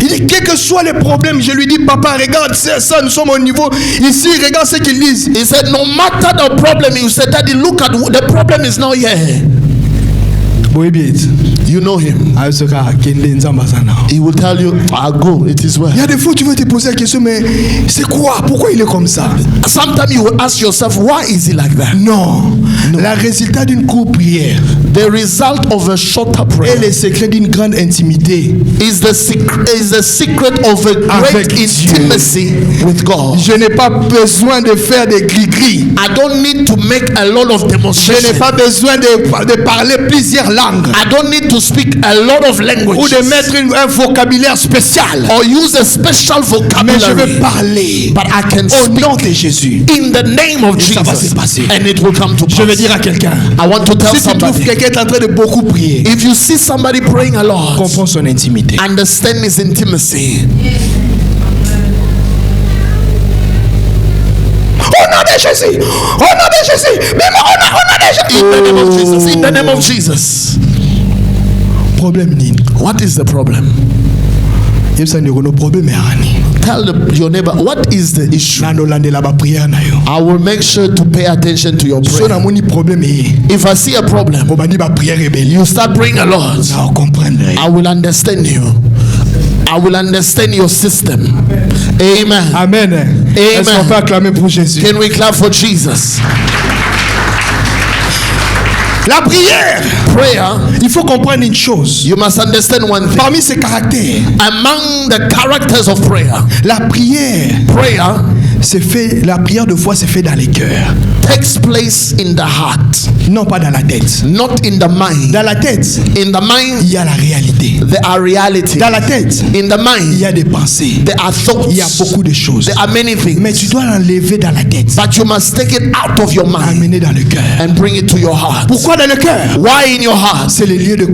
Il dit, quels que soient les problèmes, je lui dis, papa, regarde ça, nous sommes au niveau. Ici, regarde ce qu'ils disent. He said no matter the problem, you said daddy look at the problem is not here. Il You know him. He will tell you, I'll go, it is well. y a des fois, tu veux te poser la question, mais c'est quoi? Pourquoi il est comme ça? Sometimes you will ask yourself, why is he like that? Non. Le résultat d'une courte prière The result of a shorter prayer est le secret d'une grande intimité. is the secret of a great Avec Dieu. intimacy with God. Je n'ai pas besoin de faire des gris-gris. I don't need to make a lot of Je n'ai demonstration. pas besoin de parler plusieurs langues. I don't need to speak a lot of Ou languages de mettre un vocabulaire spécial. or use a special Mais je vocabulary. veux parler But I can au speak nom de Jésus. in the name of ça va Jesus se passer. and it will come to Je vais pass. dire à quelqu'un, I want to tell si tu trouves somebody, quelqu'un est en train de beaucoup prier, if you see somebody praying a lot, comprends son intimité. understand his intimacy. Au nom de Jésus, au nom de Jésus, même au nom de Jésus. In the name of Jesus. Problème nini? What is the problem? Yebisa ndeko no problème yani. Tell your neighbor, what is the issue? Na no landela ba prière na yo. I will make sure to pay attention to your So na prayer. moni problème ye. If I see a problem, Obandi ba prière rebelle. you start praying a lot. Na comprendre. I will understand you. I will understand your system. Amen. Amen. Est-ce qu'on peut acclamer pour Jésus? Can we clap for Jesus? La prière, Prayer, il faut comprendre une chose. you must understand one thing. Parmi ses caractères, Among the characters of prayer, la prière prayer c'est fait, la prière de foi c'est fait dans les cœurs, takes place in the heart, non pas dans la tête. not in the mind. Dans la tête, In the mind, il y a la réalité. there are realities. Dans la tête, In the il mind, y a des pensées. there are thoughts. Il y a beaucoup de choses. There are many Mais things. tu dois l'enlever dans la tête, But you must take it out of your mind amener dans le cœur. and bring it to your heart. Pourquoi dans le cœur? Why in your heart? C'est le lieu de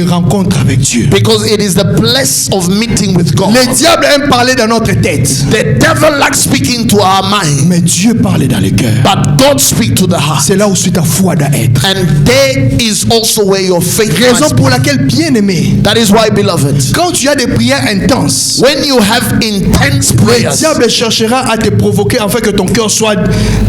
rencontre avec Dieu. Because it is the place of meeting with God. Le diable aime parler dans notre tête, The devil likes speaking to our mind, mais Dieu parle dans le cœur. but God speaks to the heart. C'est là où ta foi doit être. And there is also where your faith Raison must pour be. laquelle, bien aimé, That is why, beloved, quand tu as des prières intenses, when you have intense le prayers, diable cherchera à te provoquer afin que ton cœur soit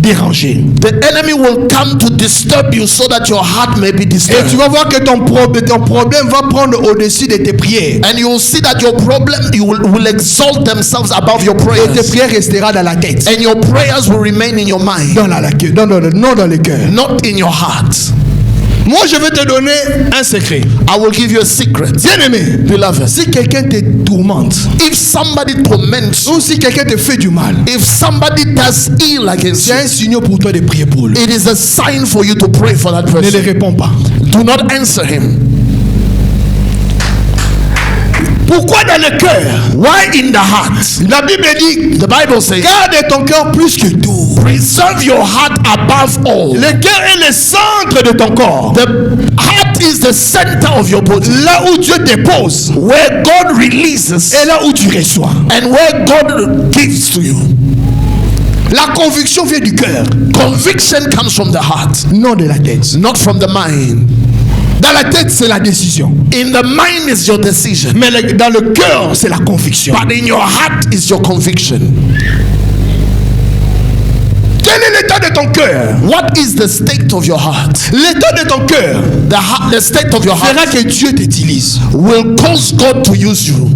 dérangé. the enemy will come to disturb you so that your heart may be Et tu disturbed. vas voir que ton problème va prendre au-dessus de tes prières. And you will see that your problem will exalt themselves above your Et tes prayers. prières resteront dans la tête. And your prayers will remain in your mind, Non dans le cœur. not in your heart. Moi, je vais te donner un secret. I will give you a secret. Bien-aimé, Beloved, si quelqu'un te tourmente, if somebody torments you, ou si quelqu'un te fait du mal, if somebody does ill against c'est you, un signal pour toi de prier pour lui. it is a sign for you to pray for that Ne le person. réponds pas. Do not answer him. Pourquoi dans le cœur? Why in the heart? La Bible dit, The Bible says, garde ton cœur plus que tout. preserve your heart above all. Le cœur est le centre de ton corps. The heart is the center of your body, Là où Dieu dépose where God releases et là où tu reçois. and where God gives to you. La conviction vient du cœur, Conviction comes from the heart, non de la tête. not from the mind. Dans la tête, c'est la décision. In the mind is your decision, Mais dans le cœur, c'est la conviction. but in your heart is your conviction. Quel est l'état de ton cœur? What is the state of your heart? L'état de ton cœur The state of your fera heart que Dieu t'utilise. will cause God to use you.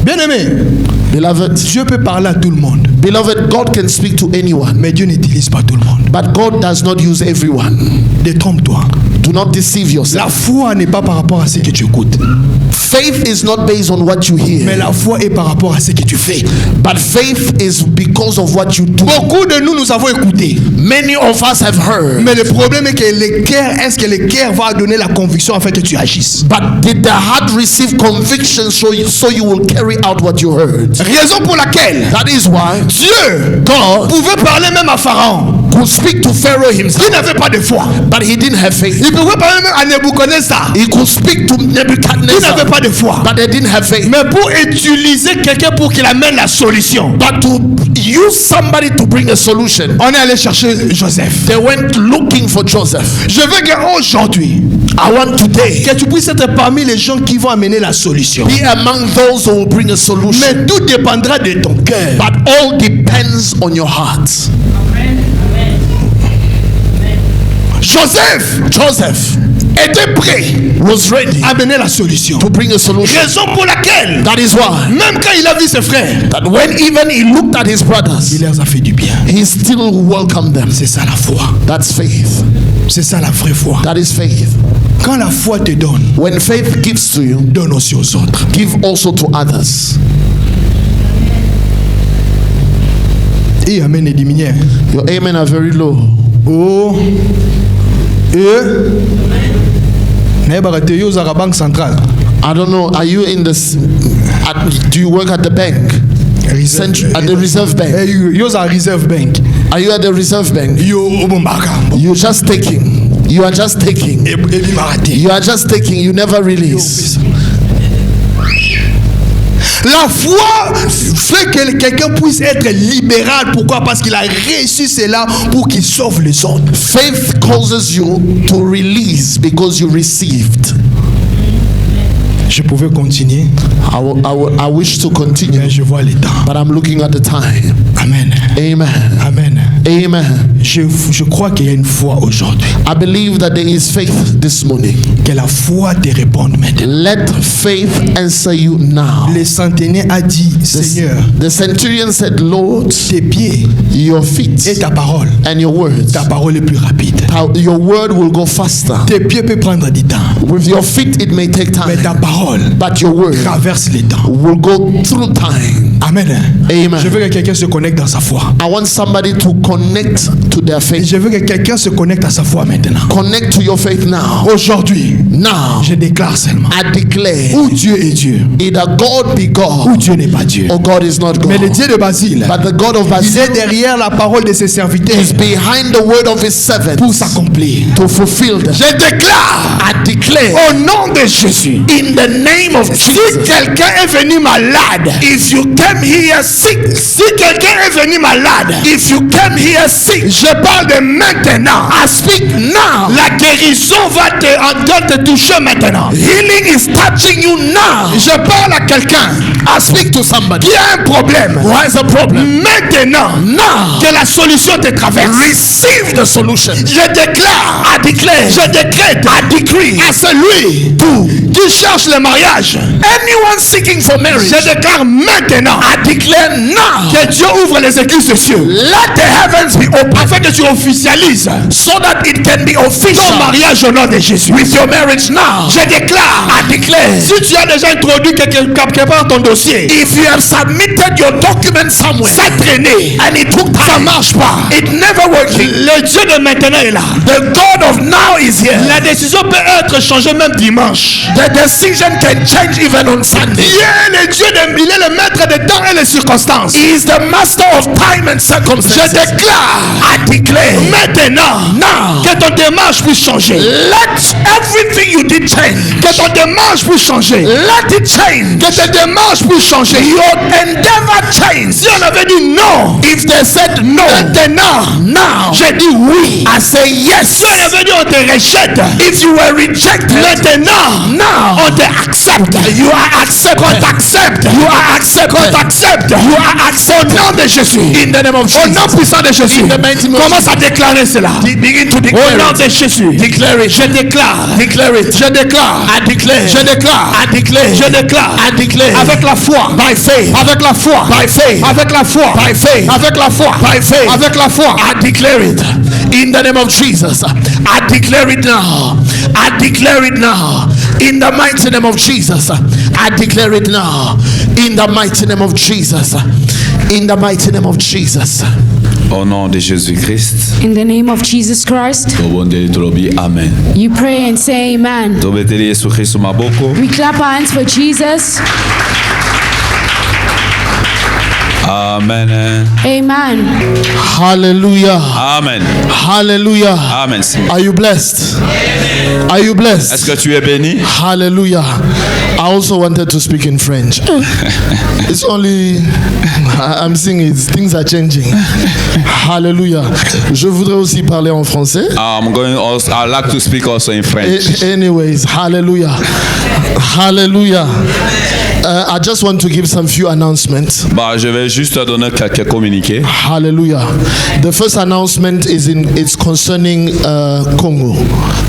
Bien-aimé, Beloved, Dieu peut parler à tout le monde, beloved, God can speak to anyone, mais Dieu n'utilise pas tout le monde. but God does not use everyone. Détrompe-toi. Do not deceive yourself. La foi n'est pas par rapport à ce que tu écoutes, Faith is not based on what you mais hear, la foi est par rapport à ce que tu fais. but faith is because of what you do. Beaucoup de nous avons écouté, Many of us have heard, mais le problème est que le cœur, est-ce que le cœur va donner la conviction afin que tu agisses? but did the heart receive conviction so you will carry out what you heard? Raison pour laquelle That is why Dieu God pouvait parler même à Pharaon, could speak to Pharaoh himself, qui n'avait pas de foi. but he didn't have faith. Il pouvait parler même à Nebuchadnezzar, He could speak to qui n'avait Nebuchadnezzar, pas de foi. but they didn't have faith. Mais pour utiliser quelqu'un pour qu'il amène la solution, But to use somebody to bring a solution, on est allé chercher Joseph. they went looking for Joseph. Je veux qu'aujourd'hui, I want today que tu puisses être parmi les gens qui vont amener la solution. be among those who will bring a solution. Mais tout dépendra de ton cœur. But all depends on your heart. Joseph était prêt Was ready à amener la solution. to bring a solution. Raison pour laquelle, That is why même quand il a vu ses frères, that when even he looked at his brothers, il leur a fait du bien. he still welcomed them. C'est ça la foi. That's faith. C'est ça la vraie foi. That is faith. Quand la foi te donne, When faith gives to you, donne aussi aux autres. give also to others. Et amen et diminuer. Your amen are very low. Oh. Et à banque centrale. I don't know. Are you in this? Do you work at the bank? At the Reserve Bank? Yo à Reserve Bank. Are you at the Reserve Bank? Yo You're just taking. You are just taking. You are just taking. You never release. La foi fait que quelqu'un puisse être libéral. Pourquoi? Parce qu'il a reçu cela pour qu'il sauve les autres. Faith causes you to release because you received. Je pouvais continuer, I wish to continue, mais je vois le temps. but I'm looking at the time. Amen. Amen. Amen. Amen. Je crois qu'il y a une foi aujourd'hui. I believe that there is faith this morning. Que la foi te réponde maintenant. Let faith answer you now. Le centenaire a dit, Seigneur, The centurion said, Lord, tes pieds your feet et ta parole. and your words, Ta parole est plus rapide. your word will go faster. Tes pieds peuvent prendre du temps, With your feet, it may take mais ta time, parole but your word traverse les temps. will go through time. Amen. Amen. Je veux que quelqu'un se connecte dans sa foi. I want somebody to connect to their Et faith. je veux que quelqu'un se connecte à sa foi maintenant. Connect to your faith now. Aujourd'hui, Now, je déclare seulement. I declare, Où Dieu est Dieu, either God be ou God Dieu n'est pas Dieu. or God is not Mais le God. Dieu de Basile, But the God of il est Basil derrière la parole de ses serviteurs is behind the word of his pour servants s'accomplir. to fulfill them. Je déclare I declare au nom de Jésus, in the name of si Jesus, quelqu'un est venu malade, if you came here sick, si quelqu'un est venu malade, if you came here sick, je parle de maintenant. I speak now. La guérison va te vient te toucher maintenant. Healing is touching you now. Je parle à quelqu'un. I speak to somebody Qui a un problème. who has a problem. Maintenant, Now, que la solution te traverse. receive the solution. Je déclare, I declare, je décrète, I decree à celui qui cherche le mariage, anyone seeking for marriage, je déclare maintenant, I declare now, que Dieu ouvre les églises des cieux, let the heavens be open afin que tu officialises so that it can be ton official mariage au nom de Jésus. with your marriage now. Je déclare, I declare, si tu as déjà introduit quelque part ton dossier, if you have submitted your document somewhere ça traînait, and it took ça time, marche pas. it never working. Le Dieu de maintenant est là. The God of now is here. La décision peut être changée même dimanche. The decision can change even on Sunday. Il est le Dieu il est le maître des temps et les circonstances. He is the master of time and Je circumstances. déclare I declare maintenant now, que ton démarche puisse changer. let everything you did change. Que ton démarche puisse changer. Let it change. Que ta démarche puisse changer. Your endeavor change. Si on avait dit non, If they said no, maintenant, now j'ai dit oui. I say yes. Si on avait dit on te rejette, If you were rejected, maintenant, now on te accepte. you are accepted. On t'accepte. You are accepted. On t'accepte. You are accepted. Au nom de Jésus. In the name of Au nom Jesus. puissant de Jésus. In the mighty name of Commence à déclarer cela. Begin to Au declare nom it. de Jésus. Declare it. Je déclare. Declare it. Je déclare. I declare. Je déclare. I declare. Je déclare. I declare. Avec la foi. By faith. Avec la foi. By faith. Avec la foi. By faith. Avec la foi. By faith. Avec la foi. I declare it in the name of Jesus. I declare it now. I declare it now in the mighty name of Jesus. I declare it now in the mighty name of Jesus. In the mighty name of Jesus. Au nom de Jésus-Christ, In the name of Jesus Christ, Amen. you pray and say amen. Tobeteli Yesu Kristo maboko. We clap our hands for Jesus. Amen. Amen. Hallelujah. Amen. Hallelujah. Amen. Are you blessed? Are you Est-ce blessed? que tu es béni? Hallelujah. I also wanted to speak in French. It's only, I'm seeing it, things are changing. Hallelujah. Je voudrais aussi parler en français. I'd like to speak also in French. Anyways, hallelujah. Hallelujah. I just want to give some few announcements. Bah, je vais juste te donner quelques communiqués. Hallelujah. The first announcement it's concerning Congo,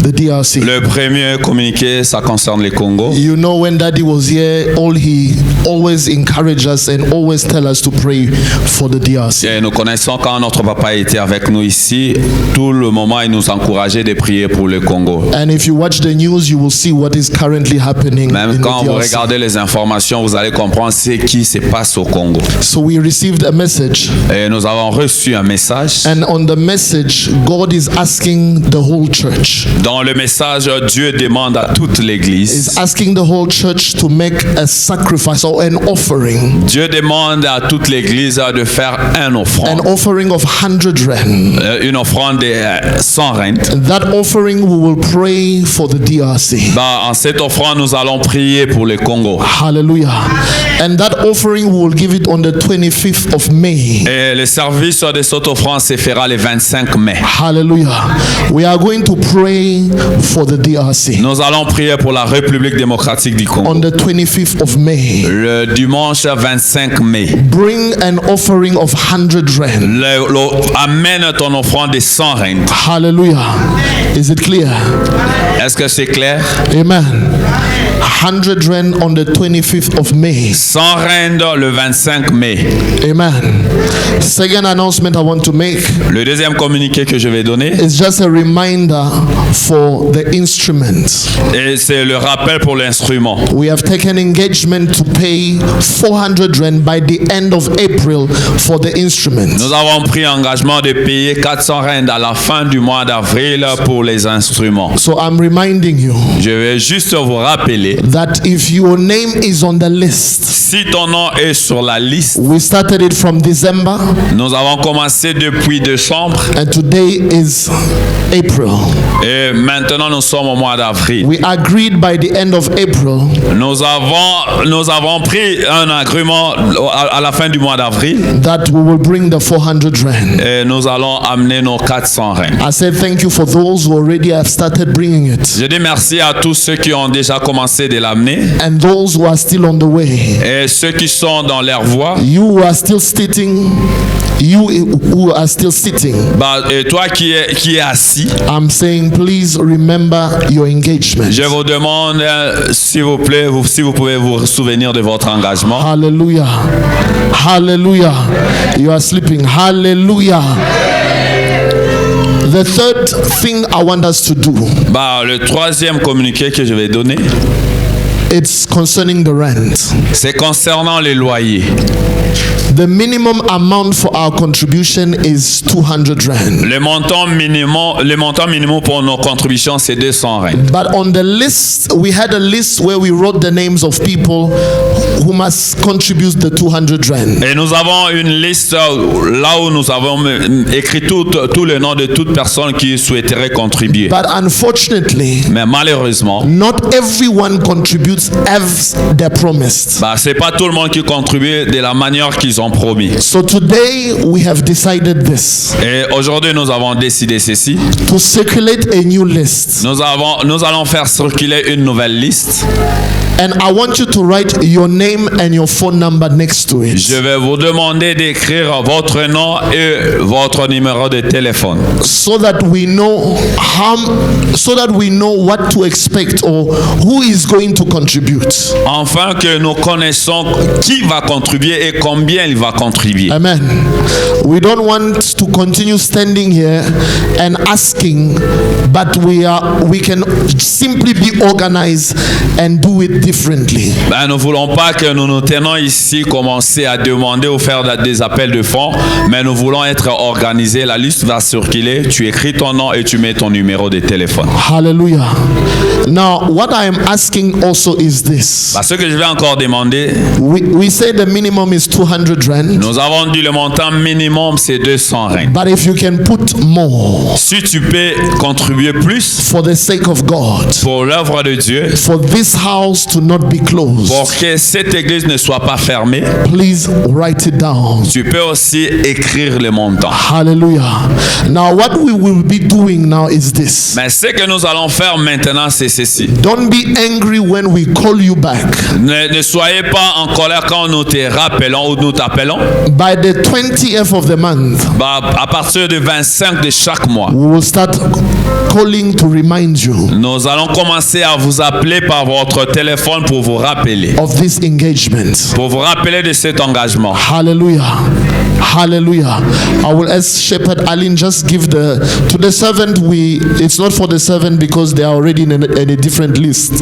the DRC. Le premier communiqué, ça concerne les Congo. You know, when Daddy was here, he always encouraged us and always tell us to pray for the DRC. Et nous connaissons quand notre papa était avec nous ici, tout le moment il nous encourageait de prier pour le Congo. And if you watch the news, you will see what is currently happening Même in quand the vous DRC. regardez les informations, vous allez comprendre ce qui se passe au Congo. So we received a message, Et nous avons reçu un message. and on the message, God is asking the whole church, Dans le message, Dieu demande à toute is l'église. asking the whole church to make a sacrifice or an offering, Dieu demande à toute l'église de faire un an offrande. offering of 100 rand. Une offrande de 100 rentes. That offering, we will pray for the DRC. En cette offrande, nous allons prier pour le Congo. Hallelujah. And that offering, we will give it on the 25th of May. Et le service de cette offrande se fera le 25 mai. Hallelujah. We are going to pray for the DRC Nous allons prier pour la République démocratique du Congo. on the 25th of May. Le dimanche 25 mai. Bring an offering of 100 rand. Amène ton offrande de 100 rentes. Hallelujah. Is it clear? Est-ce que c'est clair? Amen. 100 rand on the 25th of May. 100 rentes le 25 mai. Amen. Second announcement I want to make Le deuxième communiqué que je vais donner, is just a reminder for the instruments. et c'est le rappel pour l'instrument. We have taken engagement to pay 400 rand by the end of April for the instruments. Nous avons pris engagement de payer 400 rentes à la fin du mois d'avril pour les instruments. So I'm reminding you Je vais juste vous rappeler, that if your name is on the list, si ton nom est sur la liste, we started it from December nous avons commencé depuis décembre and today is April. Et maintenant, nous sommes au mois d'avril. We agreed by the end of April Nous avons pris un agrément à la fin du mois d'avril. that we will bring the 400 rand. Et nous allons amener nos 400 rand. I said thank you for those who already have started bringing it, Je dis merci à tous ceux qui ont déjà commencé de l'amener. and those who are still on the way. Et ceux qui sont dans leur voie. You who are still sitting, Et toi qui es assis, I'm saying please remember your engagement. je vous demande, s'il vous plaît, si vous pouvez vous souvenir de votre engagement. Hallelujah. Hallelujah. You are sleeping. Hallelujah. The third thing I want us to do, Le troisième communiqué que je vais donner, it's concerning the rent. c'est concernant les loyers. The minimum amount for our contribution is 200 rand. Le montant minimum pour nos contributions, c'est 200 rand. But on the list, we had a list where we wrote the names of people who must contribute the 200 rand. Et nous avons une liste là où nous avons écrit tout le nom de toute personne qui souhaiterait contribuer. But unfortunately, Mais malheureusement, not everyone contributes as they promised. c'est pas tout le monde qui contribue de la manière qu'ils ont promis. So today we have decided this, Et aujourd'hui, nous avons décidé ceci. to circulate a new list. Nous allons faire circuler une nouvelle liste. And I want you to write your name and your phone number next to it, Je vais vous demander d'écrire votre nom et votre numéro de téléphone. so that we know what to expect or who is going to contribute. Afin que nous connaissons qui va contribuer et combien il va contribuer. Amen. We don't want to continue standing here and asking, but we can simply be organized and do it differently. Nous ne voulons pas que nous nous tenons ici, commencer à demander ou faire des appels de fonds, mais nous voulons être organisés. La liste va circuler, tu écris ton nom et tu mets ton numéro de téléphone. Hallelujah. Now, what I am asking also is this. Ce que je vais encore demander, We say the minimum is 200 rand, nous avons dit le montant minimum c'est 200 rand. but if you can put more Si tu peux contribuer plus for the sake of God, pour l'œuvre de Dieu, for this house to not be closed, pour que cette église ne soit pas fermée, please write it down. tu peux aussi écrire le montant. Hallelujah. Now, what we will be doing now is this. Mais ce que nous allons faire maintenant, c'est ceci. Don't be angry when we call you back. Ne soyez pas en colère quand nous te rappelons ou nous t'appelons. By the 20th of the month, À partir du 25 de chaque mois, we will start calling to remind you nous allons commencer à vous appeler par votre téléphone pour vous rappeler. of this engagement. Pour vous rappeler de cet engagement. Hallelujah. Hallelujah. I will ask Shepherd Aline, just give to the servant. It's not for the servant because they are already in a different list.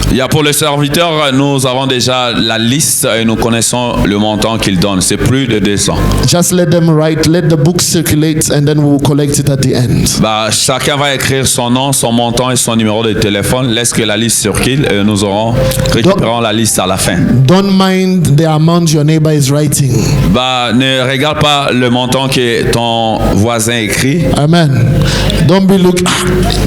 Il y a pour le serviteur, nous avons déjà la liste et nous connaissons le montant qu'il donne. C'est plus de 200. Just let them write, let the book circulate, and then we will collect it at the end. Chacun va écrire son nom, son montant et son numéro de téléphone. Laisse que la liste circule et nous récupérons la liste à la fin. Don't mind the amount your neighbor is writing. Ne regarde pas le montant que ton voisin écrit. Amen. Don't be looking,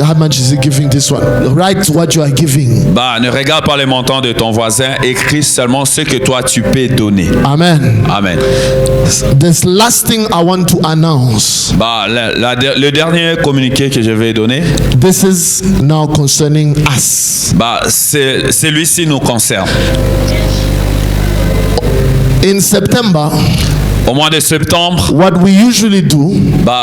how much is he giving this one? Write what you are giving. Ne regarde pas le montant de ton voisin. Écris seulement ce que toi tu peux donner. Amen. Amen. This last thing I want to announce. Le dernier communiqué que je vais donner. This is now concerning us. Celui-ci nous concerne. In September, au mois de septembre, what we usually do,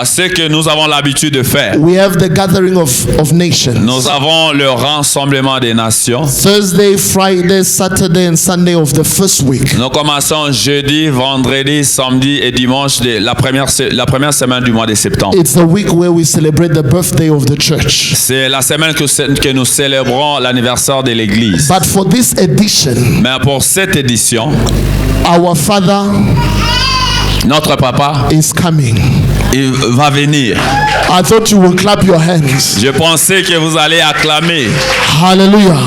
ce que nous avons l'habitude de faire, we have the gathering of nations. Nous avons le rassemblement des nations. Thursday, Friday, Saturday and Sunday of the first week. Nous commençons jeudi, vendredi, samedi et dimanche de la première semaine du mois de septembre. It's the week where we celebrate the birthday of the church. C'est la semaine que nous célébrons l'anniversaire de l'église. But for this edition, mais pour cette édition, our Father, notre papa, is coming. Il va venir. I thought you would clap your hands. Je pensais que vous allez acclamer. Hallelujah.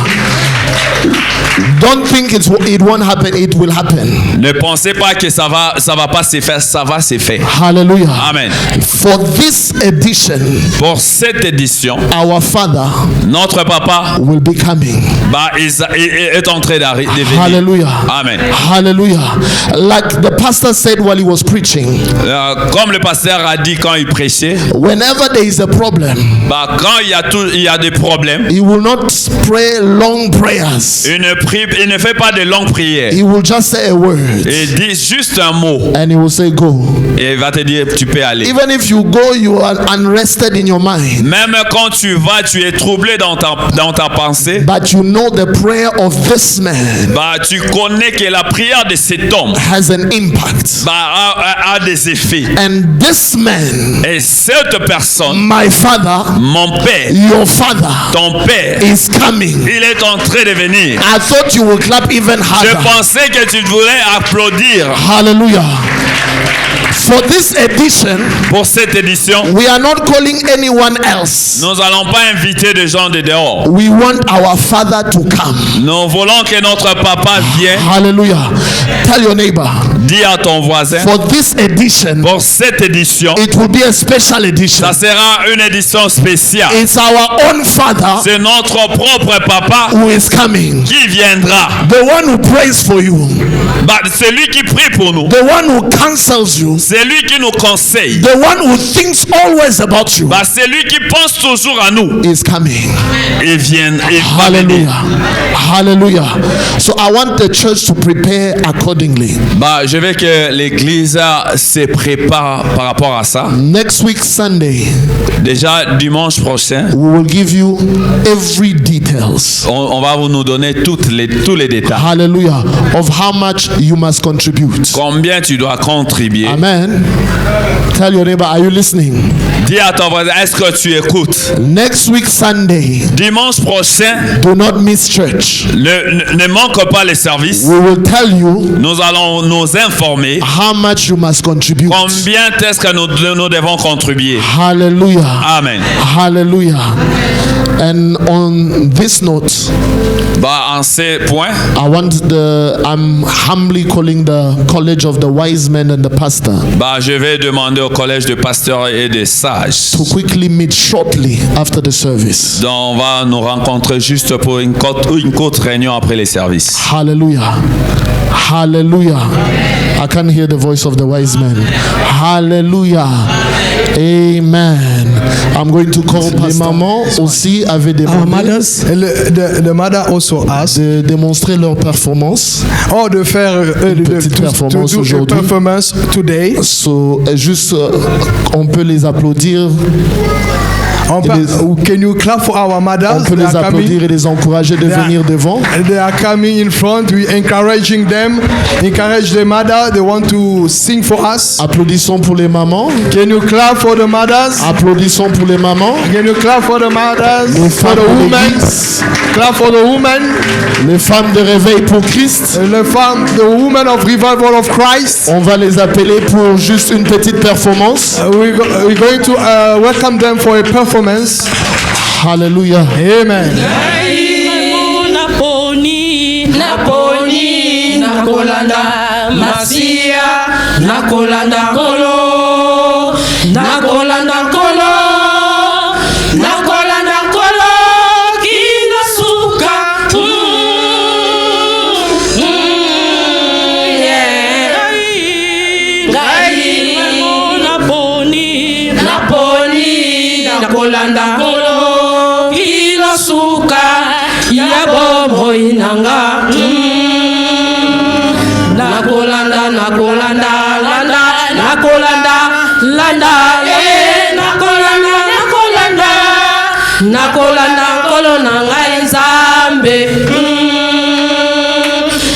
Don't think it won't happen. It will happen. Ne pensez pas que ça va pas se faire, ça va se faire. Hallelujah. Amen. For this edition, Pour cette édition, our Father notre papa will be coming. est en train de venir. Hallelujah. Amen. Hallelujah. Like the pastor said while he was preaching, Comme le pasteur a dit quand il prêchait, whenever there is a problem, quand il y a des problèmes, he will not pray long prayers. il ne fait pas de longues prières. He will just say a word Il dit juste un mot and he will say go. et il va te dire tu peux aller. Even if you go, you are unrested in your mind, Même quand tu vas, tu es troublé dans ta pensée. but you know the prayer of this man Tu connais que la prière de cet homme has an impact. a des effets. And this man, Et cette personne, my father, mon père, your father, ton père, is coming. il est en train de venir. I thought you would clap even Je harder. pensais que tu voulais applaudir. Hallelujah. For this edition, Pour cette édition, we are not calling anyone else. nous n'allons pas inviter des gens de dehors. We want our father to come. Nous voulons que notre papa vienne. Hallelujah. Tell your neighbor, Dis à ton voisin, for this edition, pour cette édition, it will be a special edition. ça sera une édition spéciale. It's our own father C'est notre propre papa who is coming. qui viendra. The one who prays for you. C'est lui qui prie pour nous. The one who counsels you. C'est lui qui nous conseille. The one who thinks always about you C'est lui qui pense toujours à nous. is coming. Il vient. Il va venir. Hallelujah. Hallelujah. So I want the church to prepare accordingly. Je veux que l'église se prépare par rapport à ça. Next week Sunday, Déjà dimanche prochain, we will give you every details. on va vous nous donner tous les détails. Hallelujah. Of how much you must contribute. Combien tu dois contribuer. Amen. Tell your neighbor, are you listening? Dis à ton voisin, est-ce que tu écoutes? Next week Sunday, Dimanche prochain, do not miss church. ne manque pas les services. We will tell you Nous allons nous informer how much you must contribute. combien est-ce que nous devons contribuer. Hallelujah. Amen. Hallelujah. And on this note, En ces points, I'm humbly calling the College of the Wise Men and the Pastor je vais demander au collège de pasteurs et des sages. to quickly meet shortly after the service. Donc on va nous rencontrer juste pour une courte réunion après les services. Hallelujah. Hallelujah. I can't hear the voice of the wise men. Hallelujah. Amen. I'm going to call les mamans aussi avaient Our demandé mothers, the mother also asked, de démontrer leur performance. de faire petite performance to do a aujourd'hui. performance today. So, on peut les applaudir. Can you clap for our mothers? On peut les applaudir et les encourager de venir devant. They are coming in front. We encouraging them. Encourage the mother. They want to sing for us. Applaudissons pour les mamans. Can you clap for the mothers? Applaudissons pour les mamans. Can you clap for the mothers? Les For femmes the de women. l'église. Clap for the women. Les femmes de réveil pour Christ. The women of revival of Christ. On va les appeler pour juste une petite performance. We're going to welcome them for a performance. Hallelujah. Amen. Naponi nakolanda masia nakolanda kolo nakolanda kolo nakolanda kolo kina suka naponi nakolanda kolo kina suka ya bobo inanga nakolanda nakolanda kolo nanga nzambe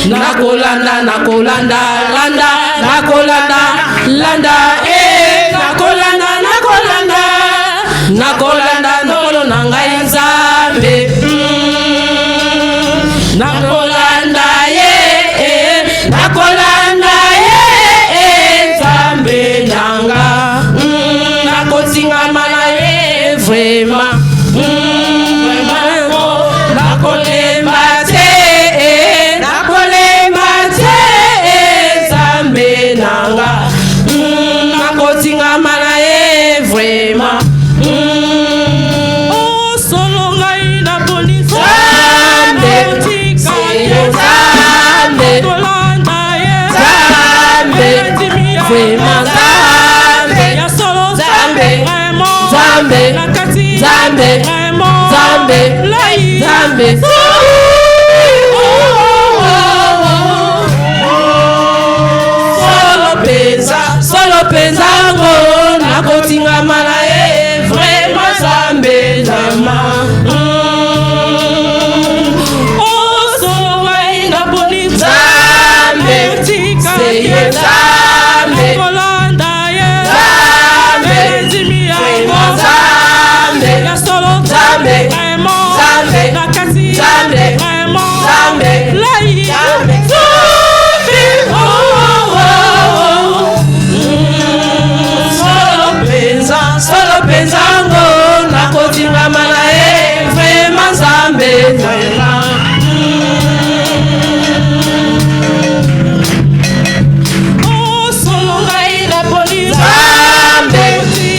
nakolanda nakolanda kolo nanga nzambe nakolanda nzambe nanga nakotingama na ye vraiment nakolemba te Vraiment Nzambe. Ya solo Nzambe. Vraiment Nzambe. Nakati Nzambe. Vraiment Nzambe. Lai Nzambe. Solo penza ngo nakotingama na ye vraiment Nzambe vraiment. Oh solo ngai naponi Nzambe. Seye Nzambe. Kolanda ye Nzambe. Ndimi Vraiment Nzambe. Ya solo Nzambe. Vraiment Nzambe. Nakati Nzambe. Vraiment Nzambe. Lai Nzambe. Solo penza ngo nakotingama na ye vraiment Nzambe vraiment. Oh solo ngai naponi Nzambe.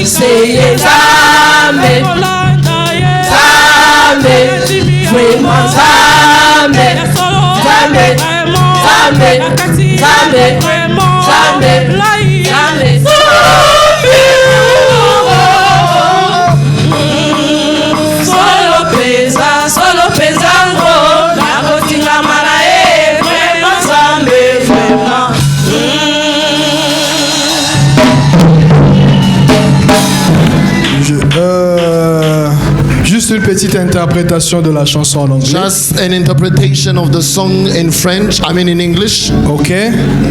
Seye Nzambe. Kolanda ye Nzambe. Vraiment Nzambe. Nzambe. Nzambe. Nzambe. Nzambe. Nzambe. Solo penza ngo nakotingama na ye vraiment Nzambe vraiment. Juste une petite interprétation de la chanson en anglais. Just an interpretation of the song in French, I mean in English. Ok.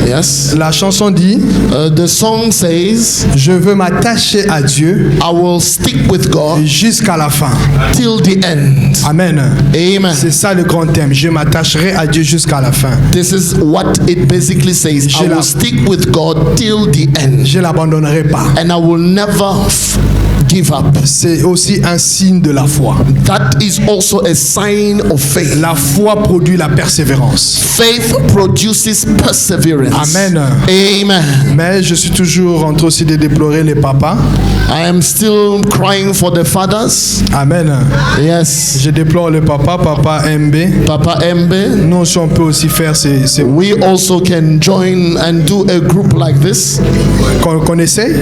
Yes. La chanson dit, The song says, je veux m'attacher à Dieu I will stick with God jusqu'à la fin. till the end. Amen. Amen. C'est ça le grand thème. Je m'attacherai à Dieu jusqu'à la fin. This is what it basically says. I will stick with God till the end. Je l'abandonnerai pas. And I will never give up. C'est aussi un signe de la foi. That is also a sign of faith. La foi produit la persévérance. Faith produces perseverance. Amen. Amen. Mais je suis toujours en train aussi de déplorer les papas. I am still crying for the fathers. Amen. Yes. Je déplore le papa, papa MB. Papa Mbe. Nous aussi, on peut aussi faire ces We also can join and do a group like this. qu'on essaye.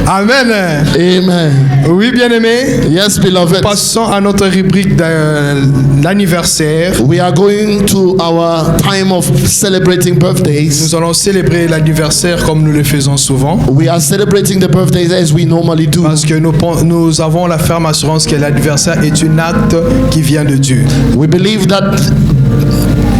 Amen. Amen. Oui, bien-aimés. Yes, beloved. Passons à notre rubrique de l'anniversaire. We are going to our time of celebrating birthdays. Nous allons célébrer l'anniversaire comme nous le faisons souvent. We are celebrating the birthdays as we normally do. Parce que nous avons la ferme assurance que l'anniversaire est un acte qui vient de Dieu. We believe that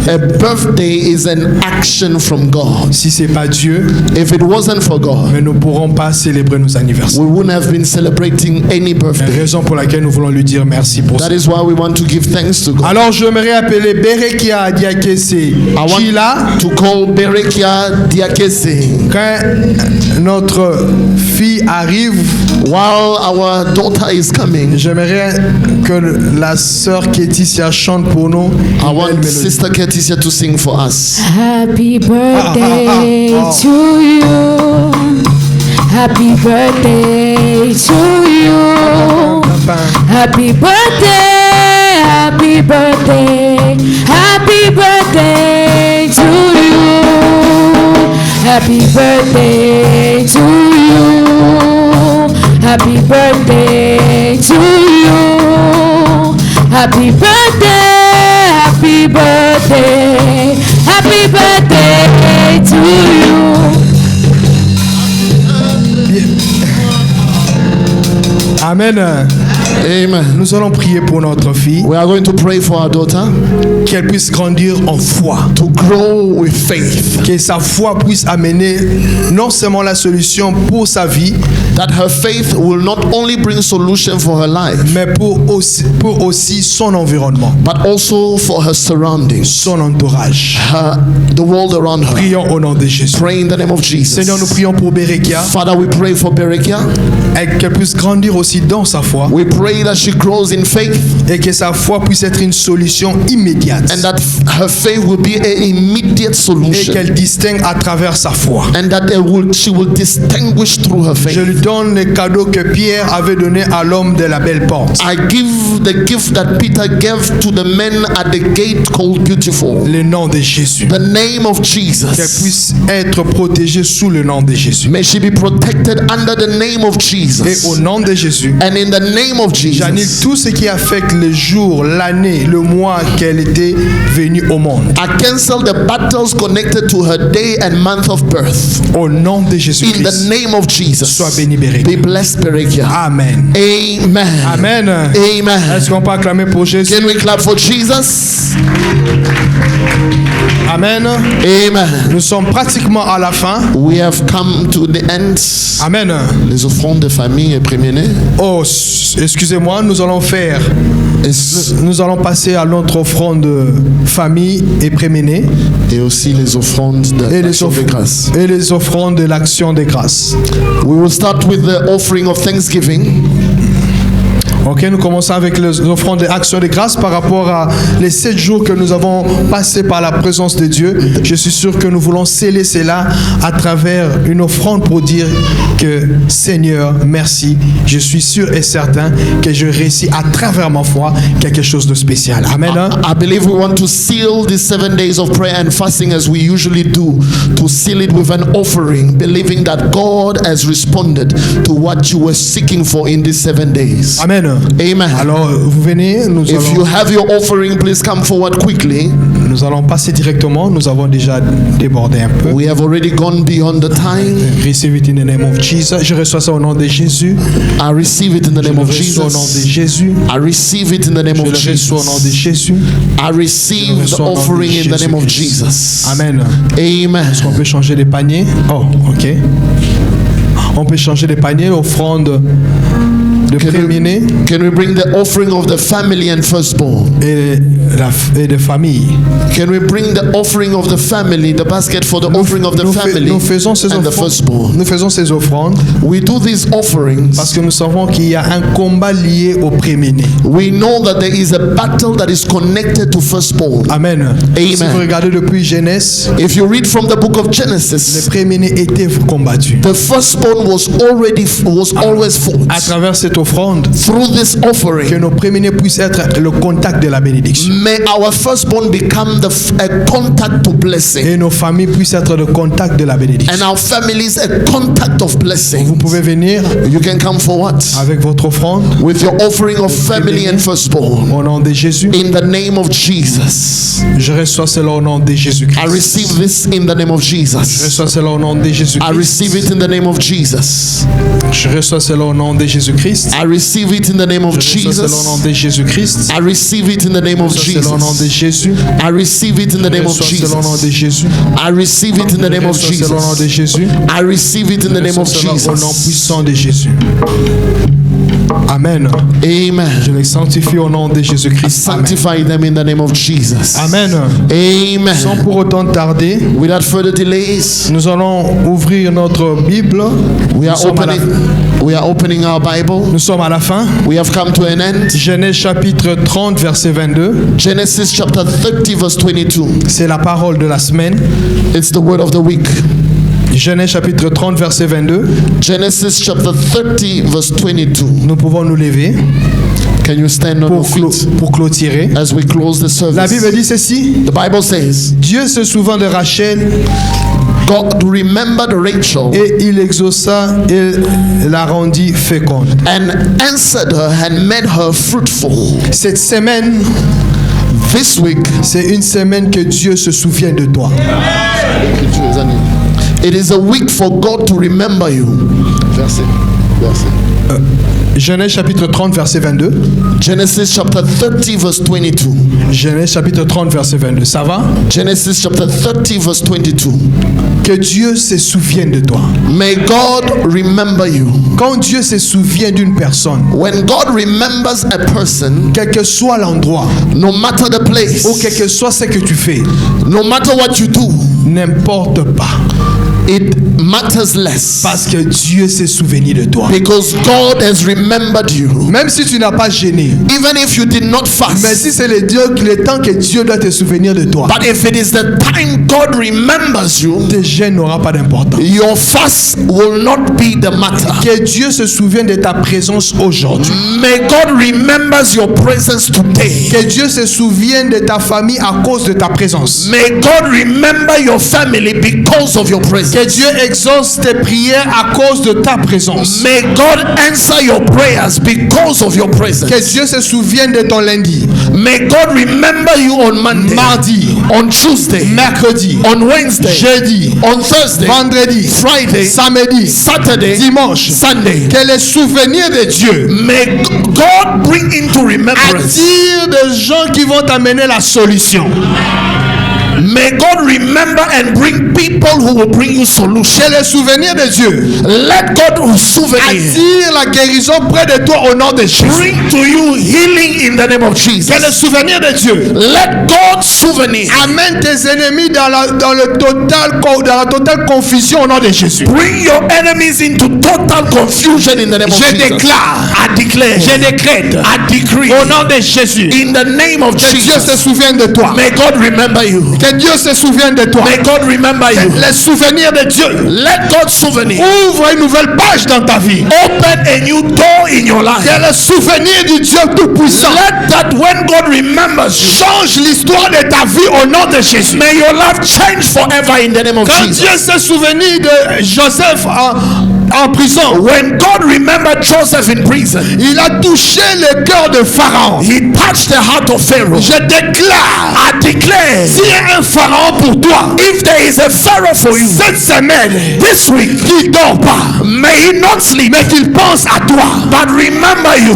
a birthday is an action from God. Si c'est pas Dieu, If it wasn't for God, mais nous ne pourrons pas célébrer nos anniversaires. we wouldn't have been celebrating any birthday. Raison pour laquelle nous voulons lui dire merci pour ça. That is why we want to give thanks to God. Alors j'aimerais appeler Berekia Diakese I want Chila. to call Berekia Diakese. Quand notre fille arrive, While our daughter is coming, j'aimerais que la sœur Kétissia chante pour nous. I une want belle mélodie. Sister Keticia to sing for us. Happy birthday to you. Happy birthday to you. Happy birthday, happy birthday, happy birthday to you. Happy birthday to you. Happy birthday to you. Happy birthday, happy birthday, happy birthday to you. Amen. Amen. Nous allons prier pour notre fille, We are going to pray for our daughter qu'elle puisse grandir en foi, to grow with faith, que sa foi puisse amener non seulement la solution pour sa vie, that her faith will not only bring solution for her life, mais pour aussi son environnement, but also for her surroundings, son entourage. the world around her. Prions au nom de Jésus. Pray in the name of Jesus. Seigneur, nous prions pour Berekia, Father, we pray for Berekia. et qu'elle puisse grandir aussi dans sa foi, We pray that she grows in faith et que sa foi puisse être une solution immédiate. and that her faith will be an immediate perfect et solution, qu'elle distingue à travers sa foi. and that she will distinguish through her Je faith. lui donne le cadeau que Pierre avait donné à l'homme de la belle porte. I give the gift that Peter gave to the men at the gate called Beautiful. Le nom de Jésus. The name of Qu'elle Jesus. puisse être protégée sous le nom de Jésus. May she be protected under the name of Et Jesus. au nom de Jésus, And in the name of j'annule Jesus, tout ce qui affecte le jour, l'année, le mois qu'elle était venue au monde. I cancel the battles connected to her day and month of birth. Au nom de In Jésus-Christ. the name of Jesus. Sois béni, Bérék. Be blessed, Berekia. Amen. Amen. Amen. Amen. Est-ce qu'on peut acclamer pour Jésus? Can we clap for Jesus? Amen. Amen. Nous sommes pratiquement à la fin. We have come to the end. Amen. Les offrandes de famille et premiers-nés. Oh, excusez-moi, nous allons faire. Nous allons passer à notre offrande de famille et préménée Et aussi les offrandes et d'action de grâce. et les offrandes de l'action de grâce. We will start with the offering of thanksgiving. Ok, nous commençons avec les offrandes de l'action de grâce par rapport à les 7 jours que nous avons passés par la présence de Dieu. Je suis sûr que nous voulons sceller cela à travers une offrande pour dire que Seigneur, merci. Je suis sûr et certain que je réussis à travers ma foi quelque chose de spécial. Amen. Hein? I believe we want to seal these 7 days of prayer and fasting as we usually do, to seal it with an offering, believing that God has responded to what you were seeking for in these 7 days. Amen. Amen. Alors, vous venez, If you have your offering, please come forward quickly. nous allons passer directement. Nous avons déjà débordé un peu. We have already gone beyond the time. Receive it in the name of Jesus. Je reçois ça au nom de Jésus. I receive it in the Je name le of reçois au nom de Jesus. Jésus. I receive it in the name Je of le reçois au nom de Jesus. Jésus. I receive the offering in the name of Jesus. Amen. Amen. Est-ce qu'on peut changer les paniers? Oh, ok. On peut changer les paniers, offrande de préminé Can we bring the offering of the family and firstborn? et de famille. Can we bring the offering of the family, the basket for the offering of the family Nous faisons ces and the offrandes. firstborn? Nous faisons ces offrandes We do these offerings. parce que nous savons qu'il y a un combat lié au préminé. We know that there is a battle that is connected to firstborn. Amen. Si vous Amen. regardez depuis Genèse, If you read from the book of les Genesis, préminés étaient combattus. the firstborn was always fought. À travers cette offrande, Through this que offering, nos préminés puissent être le contact de la bénédiction. may our firstborn become a contact to blessing, Et nos familles puissent être le contact de la bénédiction. and our families a contact of blessing. Vous pouvez venir You can come forward avec votre offrande with your offering of family and firstborn. au nom de Jésus. In the name of Jesus. Je reçois cela au nom de I Jésus-Christ. receive this in the name of Je Jesus. reçois cela au nom de I Jésus-Christ. receive it in the name of Jesus. Je reçois cela au nom de Jésus-Christ. I receive it in the name of Je reçois cela au nom Jesus. de Jésus-Christ. I receive it in the name of Je reçois cela au nom de Jesus. Jésus. I receive it in the Je name of reçois cela au nom de Jesus. Jésus. I receive it in the name of Je reçois cela au nom de Jesus. Jésus. I receive it in the Je name of reçois cela au nom Jesus. puissant de Jésus. Amen. Je Amen. les sanctifie au nom de Jésus-Christ. Amen. Sanctify them in the name of Jesus. Amen. Sans Amen. pour autant tarder, Without further delays, nous allons ouvrir notre Bible. we are Nous sommes à la- opening our Bible. Nous sommes à la fin. We have come to an end. Genèse chapitre 30, verset 22. Genesis chapter 30 verse 22. C'est la parole de la semaine. It's the word of the week. Genèse chapitre 30, verset 22. Genesis chapter 30 verse 22. Nous pouvons nous lever Can you stand on your feet pour clôturer. as we close the La service? Bible dit ceci. The Bible says, Dieu se souvint de Rachel God remembered Rachel et il exauça et la rendit féconde. and answered her and made her fruitful. Cette semaine, This week, c'est une semaine que Dieu se souvient de toi. it is a week for God to remember you. Genèse chapitre 30, verset 22. Genesis chapter 30 verse 22. Genèse chapitre 30, verset 22. Ça va? Genesis chapter 30 verse 22. Que Dieu se souvienne de toi. May God remember you. Quand Dieu se souvient d'une personne, When God remembers a person, quel que soit l'endroit, no matter the place, ou quel que soit ce que tu fais, no matter what you do, n'importe pas. it matters less. Parce que Dieu s'est souvenu de toi. Because God has remembered you. Même si tu n'as pas gêné. Even if you did not fast. Mais si c'est le temps que Dieu doit te souvenir de toi. But if it is the time God remembers you, tes jeûnes n'aura pas d'importance. Your fast will not be the matter. Que Dieu se souvienne de ta présence aujourd'hui. May God remembers your presence today. Que Dieu se souvienne de ta famille à cause de ta présence. May God remember your family because of your presence. Que Dieu exauce tes prières à cause de ta présence. May God answer your prayers because of your presence. Que Dieu se souvienne de ton lundi. May God remember you on Monday, mardi, on Tuesday, mercredi, on Wednesday, jeudi, on Thursday, vendredi, Friday, samedi, Saturday, dimanche, Sunday. Que les souvenirs de Dieu, may God bring into remembrance, attire des gens qui vont t'amener la solution. May God remember and bring people who will bring you solution. Que les souvenirs de Dieu, let God souvenir attire la guérison près de toi au nom de Jésus. Bring to you healing in the name of Jesus. Que les souvenirs de Dieu, let God souvenir amène tes ennemis dans la totale confusion au nom de Jésus. Bring your enemies into total confusion in the name of Jesus. Je déclare, I declare, je décrète, I decree au nom de Jésus, in the name of que Jesus. Dieu se souvienne de toi. May God remember you. Que Dieu se souvienne de toi. May God remember you. Les souvenirs de Dieu. Let God souvenir. Ouvre une nouvelle page dans ta vie. Open a new door in your life. Que le souvenir du Dieu Tout-Puissant. Let that when God remembers you, change l'histoire de ta vie au nom de Jésus. May your life change forever in the name of Quand Jesus. Dieu s'est souvenu de Joseph en prison. When God remembered Joseph in prison, il a touché le cœur de Pharaon. He touched the heart of Pharaoh. Je déclare, I declare, s'il y a un Pharaon pour toi, if there is a Pharaoh for you, cette semaine, this week, qui dort pas, may he not sleep, mais qu'il pense à toi. but remember you.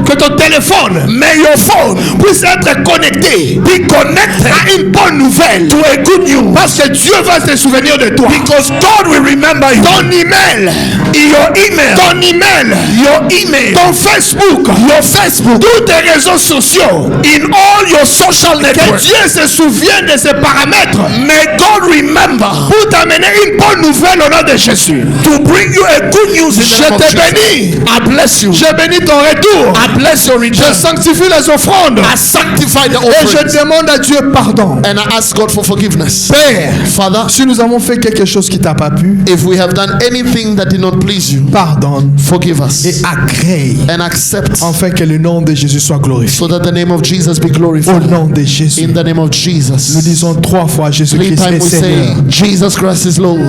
Que ton téléphone, may your phone puisse être connecté, be connected à une bonne nouvelle, to a good news. Parce que Dieu va se souvenir de toi. Because God will remember you. Ton email, your email, ton email, your email, ton Facebook, your Facebook, tous tes réseaux sociaux, in all your social networks. Que Dieu se souvienne de ces paramètres. May God remember pour t'amener une bonne nouvelle au nom de Jésus. To bring you a good news in the name of Jesus. Je te bénis. I bless you. Je bénis ton retour. I bless your return. Je sanctifie les offrandes. I sanctify the offerings. Et je demande à Dieu pardon. And I ask God for forgiveness. Père, Father, si nous avons fait quelque chose qui t'a pas plu, if we have done anything that did not please you, pardonne, forgive us, et agrée, and accept, afin que le nom de Jésus soit glorifié. So that the name of Jesus be glorified. Au nom de Jésus. In the name of Jesus. Nous disons 3 fois Jésus-Christ est Seigneur. Jesus Christ is Lord.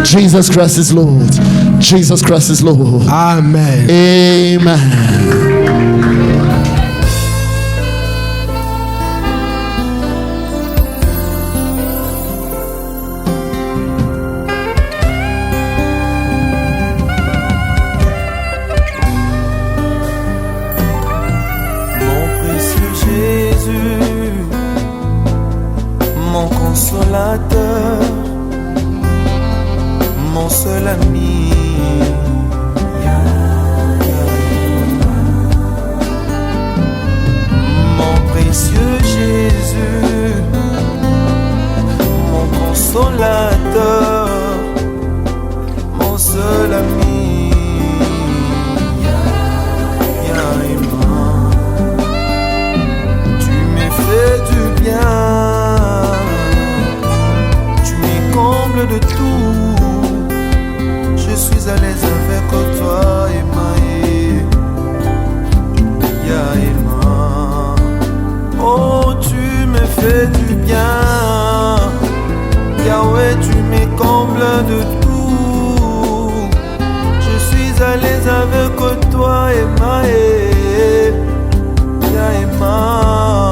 Jesus Christ is Lord. Jesus Christ is Lord. Amen. Amen. Mon seul ami, mon précieux Jésus, mon consolateur, mon seul ami, tu m'as fait du bien. De tout, je suis à l'aise avec toi, Emma, Emma. Oh, tu me fais du bien, Yahweh, tu me combles de tout. Je suis à l'aise avec toi, Emma, Emma.